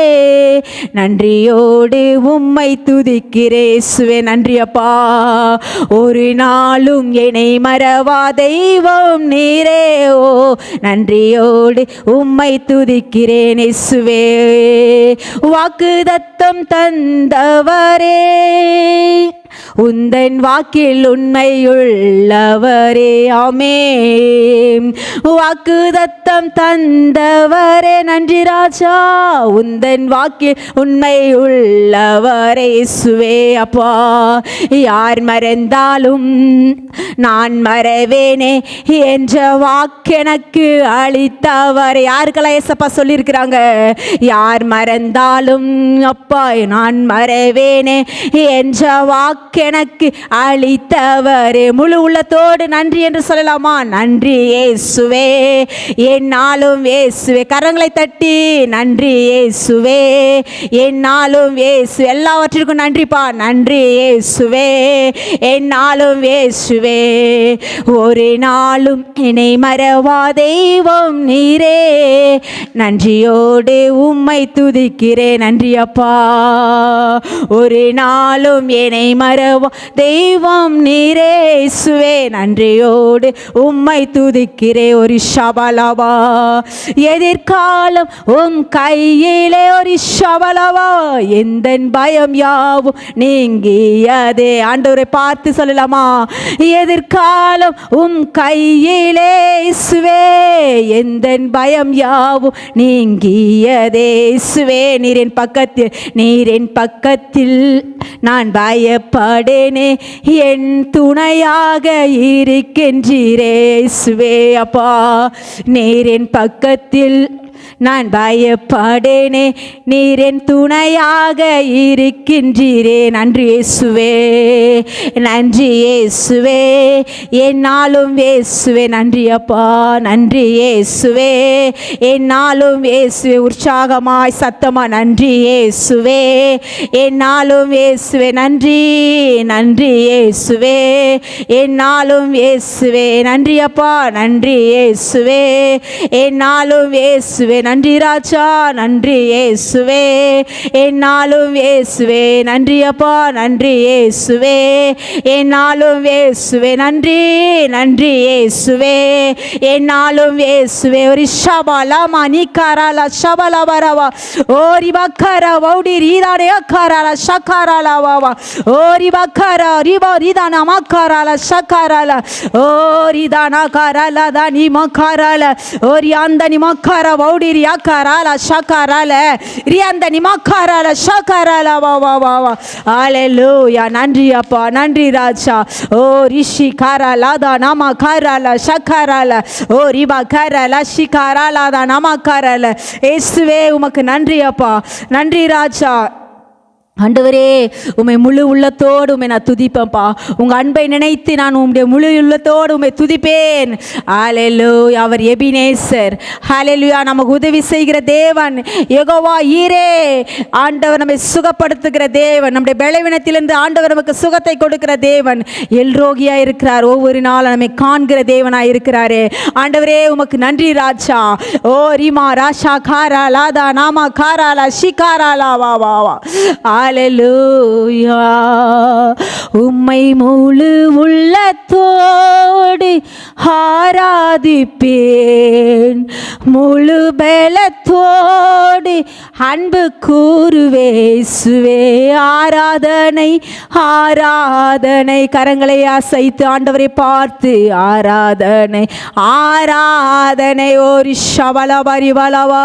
நன்றியோடு உம்மை துதிக்கிறேன் இயேசுவே. நன்றி அப்பா. ஒரு நாளும் என்னை மறவா தெய்வம் நீரே, ஓ நன்றியோடு உம்மை துதிக்கிறேன் இயேசுவே. வாக்குதத்தம் தந்தவரே, உந்தன் வாக்கில் உண்மையுள்ளவரே. ஆமென். வாக்குதத்தம் தந்தவரே, நன்றி ராஜா, உந்தன் வாக்கில் உண்மையுள்ளவரே இயேசுவே. அப்பா, யார் மறந்தாலும் நான் மறவேனே என்ற வாக்கெனக்கு அளித்தவர். யாருக்கெல்லாம் ஏசப்பா சொல்லியிருக்கிறாங்க? யார் மறந்தாலும் அப்பா நான் மறவேனே என்ற வாக்கெனக்கு அளித்தவரே. முழு உள்ளத்தோடு நன்றி என்று சொல்லலாமா? நன்றி இயேசுவே, என்னாலும் இயேசுவே. கரங்களை தட்டி நன்றி இயேசுவே, என்னாலும் இயேசு. எல்லாவற்றிற்கும் நன்றிப்பா. நன்றி இயேசுவே, என்னாலும் இயேசுவே. ஒரு நாளும் என்னை மறவா தெய்வம் நீரே, நன்றியோடு உம்மை துதிக்கிறேன். நன்றி அப்பா. ஒரு நாளும் என்னை மறவா தெய்வம் நீரே இயேசுவே, நன்றியோடு உம்மை துதிக்கிறே. ஒரு ஷபலவா, எதிர்காலம் உம் கையிலே. ஒரு ஷபலவா, எந்த பயம் யாவும் நீங்கியதே. ஆண்டவரை பார்த்து சொல்லலாமா? எதிர்காலம் உம் கையிலே இயேசுவே, எந்த பயம் யாவும் நீங்கியதே இயேசுவே. நீரின் பக்கத்தில், நீரின் பக்கத்தில் நான் பயப்படேனே, என் துணையாக இருக்கின்றீரே இயேசுவே. அப்பா, நீரின் பக்கத்தில் நான் பயப்படேனே, நீர் என் துணையாக இருக்கின்றீரே. நன்றி இயேசுவே, நன்றி இயேசுவே, என்னாலும் இயேசுவே. நன்றி அப்பா, நன்றி இயேசுவே, என்னாலும் இயேசுவே. உற்சாகமாய் சத்தமா நன்றி இயேசுவே, என்னாலும் இயேசுவே. நன்றி, நன்றி இயேசுவே, என்னாலும் இயேசுவே. நன்றி அப்பா, நன்றி இயேசுவே, என்னாலும் இயேசுவே. நன்றி ராஜா, நன்றி இயேசுவே, என்னாலும் இயேசுவே. நன்றி அப்பா, நன்றி இயேசுவே, என்னாலும் இயேசுவே. நன்றி, நன்றி இயேசுவே, என்னாலும் இயேசுவே. ஒரு ஷபலமா நிகரல ஷபலவரவா ஓரி பக்கர வௌடி ரீதானே அக்கரல ஷக்கரலவா ஓரி பக்கர ரிபா ரீதான மக்கரல ஷக்கரல ஓரி தான கரல தனி மக்கரல ஓரி அந்தனி மக்கர வௌடி யாக்காரால ஷாக்காரால ரியாந்த நிமாக்காரால ஷாக்காரால வா வா வா வா. ஹalleluya. நன்றி அப்பா, நன்றி ராஜா. ஓ ரிஷி காராலா தா நாமா காரால ஷாக்காரால ஓ ரிபா காரால ஷிகாரால தா நாமா காரால. இயேசுவே உமக்கு நன்றி அப்பா, நன்றி ராஜா. ஆண்டவரே, உம்மை முழு உள்ளத்தோடு உம்மை நான் துதிப்பேன்ப்பா. உங்கள் அன்பை நினைத்து நான் உம்முடைய முழு உள்ளத்தோடு உம்மை துதிப்பேன். ஹalleluya. அவர் எபினேசர். ஹalleluya. நமக்கு உதவி செய்கிற தேவன் யெகோவா ஈரே. ஆண்டவர் நம்மை சுகப்படுத்துகிற தேவன். நம்முடைய பலவீனத்திலிருந்து ஆண்டவர் நமக்கு சுகத்தை கொடுக்கிற தேவன். எல்ரோகியாக இருக்கிறார். ஒவ்வொரு நாளும் நம்மை காண்கிற தேவனாக இருக்கிறாரே. ஆண்டவரே உமக்கு நன்றி ராஜா. ஓ ரிமா ராஷா காரா லாதா நாமா காராலா ஷிகாராலா வா வா வா. ஹalleluya. உம்மை முழு உள்ளத்தோடு ஆராதிப்பேன், முழு பலத்தோடு அன்பு கூறுவேசுவே. ஆராதனை ஆராதனை. கரங்களை அசைத்து ஆண்டவரை பார்த்து ஆராதனை ஆராதனை. ஒரு ஷவல பரிவலவா.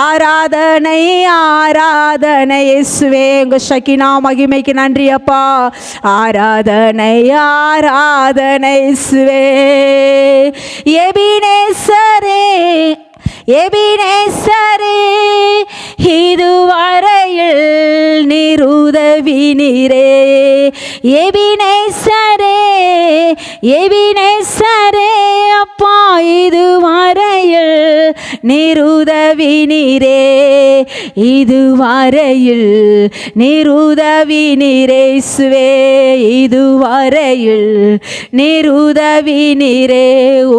ஆராதனை ஆராதனை. இயேசுவே உங்க ஷக்கினா மகிமைக்கு நன்றி அப்பா. ஆராதனை ஆராதனை இயேசுவே. எபினேசரே எபினேசரே, இதுவரையில் நீர் உதவி நீரே. எபினேசரே எபினேசரே அப்பா, இதுவரையில் நீர் உதவி நீரே. இதுவரையில் நீர் உதவி நீரே இயேசுவே. இதுவரையில் நீர் உதவி நீரே.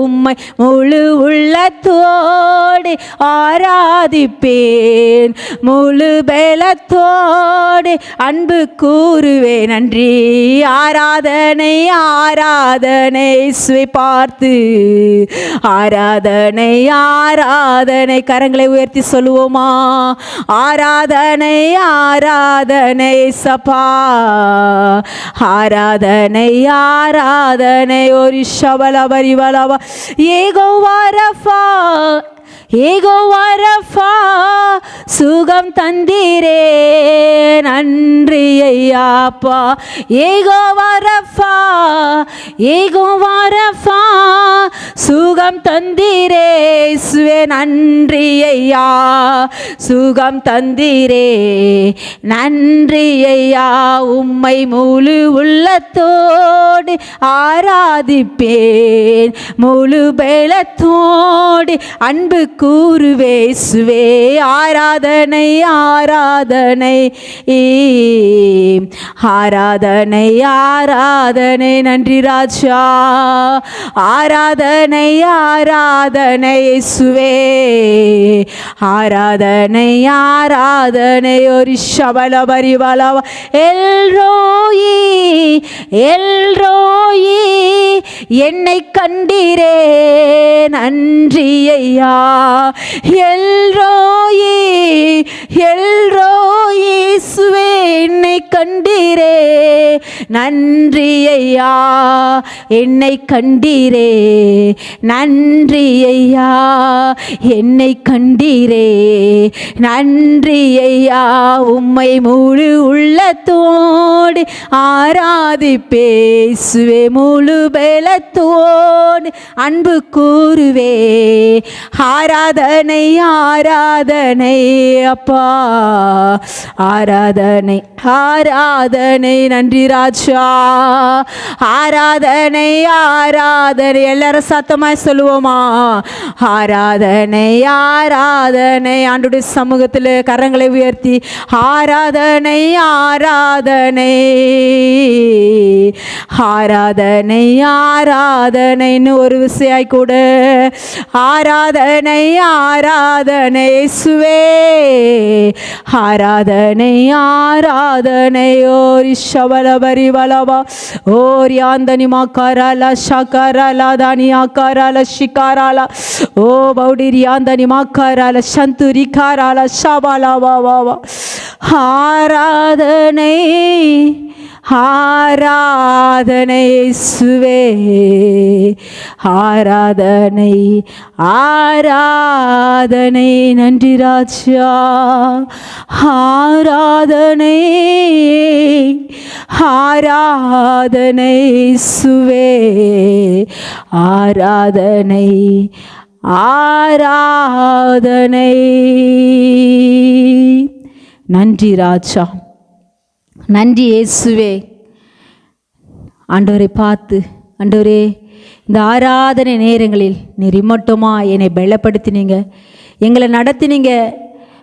உம்மை முழு உள்ளத்தோடு ஆராதிப்பேன், முழு பலத்தோடு அன்பு கூறுவே. நன்றி. ஆராதனை ஆராதனை இயேசுவை பார்த்து ஆராதனை ஆராதனை. கரங்களை உயர்த்தி சொல்லுவோமா? ஆராதனை ஆராதனை சபா. ஆராதனை ஆராதனை. ஒரு ஷவல பரிவலவா. யெகோவா ரஃபா யெகோவா ரஃபா, சுகம் தந்தீரே நன்றி ஐயாப்பா. யெகோவா ரஃபா யெகோவா ரஃபா, சுகம் தந்தீரே இயேசுவே நன்றி ஐயா. சுகம் தந்தீரே நன்றி ஐயா. உம்மை முழு உள்ளத்தோடு ஆராதிப்பேன், முழு பலத்தோடு அன்பு கூறுவேசுவே. ஆராதனை ஆராதனை ஆராதனை ஆராதனை. நன்றி ராஜா. ஆராதனை ஆராதனை இயேசுவே. ஆராதனை ஆராதனை. ஒரு ஷபல பரிவலவா. எல்ரோயி எல்ரோயி, என்னை கண்டீரே நன்றி ஐயா. எல்ரோயி எல்ரோயி இயேசுவே, என்னை கண்டீரே நன்றி ஐயா. என்னை கண்டீரே நன்றி ஐயா. என்னை கண்டீரே நன்றி ஐயா. உம்மை முழு உள்ளத்தோடு ஆராதிப்பேசுவே, முழு பலத்தோடு அன்பு கூறுவே. ஆராதனை ஆராதனை அப்பா. ஆராதனை ஆராதனை. நன்றி ராஜா. ஆராதனை ஆராதனை. எல்லாரும் சத்தமாய் சொல்லுவோமா? ஆராதனை ஆராதனை. ஆண்டவருடைய சமூகத்தில் கரங்களை உயர்த்தி ஆராதனை ஆராதனை ஆராதனை ஆராதனைன்னு ஒரு விஷயாய் கூட. ஆராதனை ஆராதனை இயேசுவே. ஆராதனை ஆராதனை. ஓரி ஷவல பரிவலவா. ஓரி ஆந்தனி மாக்காராலா ஷாக்காராலா தானி ஆக்காராலா ஷிகாராலா. ஓ பௌடிரி ஆந்தனி மாக்காராலா சந்துரி காராலா ஷாபாலா வா வா வா. ஆராதனை ஆராதனை இயேசுவே, ஆராதனை ஆராதனை. நன்றி ராஜா. ஆராதனை ஆராதனை இயேசுவே, ஆராதனை ஆராதனை. நன்றி ராஜா, நன்றி இயேசுவே. ஆண்டவரை பார்த்து, ஆண்டவரே இந்த ஆராதனை நேரங்களில் நீர் இம்மட்டுமா என்னை பலப்படுத்தினீங்க, எங்களை நடத்தினீங்க,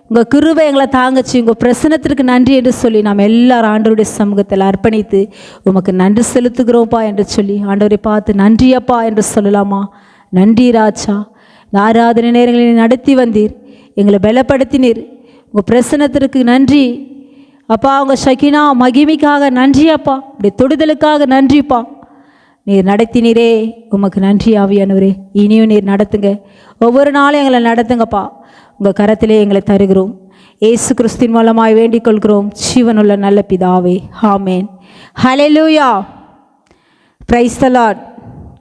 உங்கள் கிருபை எங்களை தாங்கச்சு, உங்கள் பிரசனத்திற்கு நன்றி என்று சொல்லி நாம் எல்லாரும் ஆண்டவருடைய சமூகத்தில் அர்ப்பணித்து உமக்கு நன்றி செலுத்துகிறோம்ப்பா என்று சொல்லி ஆண்டவரை பார்த்து நன்றியப்பா என்று சொல்லலாமா? நன்றி ராஜா. இந்த ஆராதனை நேரங்களில் நடத்தி வந்தீர், எங்களை பலப்படுத்தினீர், உங்கள் பிரசனத்திற்கு நன்றி அப்பா. உங்கள் ஷகினா மகிமைக்காக நன்றி அப்பா, இப்படி தொடுதலுக்காக நன்றிப்பா. நீர் நடத்தினீரே, உமக்கு நன்றி ஆவியானவரே. இனியும் நீர் நடத்துங்க, ஒவ்வொரு நாளும் எங்களை நடத்துங்கப்பா. உங்கள் கரத்திலே எங்களை தருகிறோம், இயேசு கிறிஸ்துவின் மூலமாய் வேண்டிக் கொள்கிறோம் ஜீவனுள்ள நல்ல பிதாவே, ஆமேன். Hallelujah. Praise the Lord.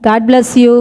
God bless you.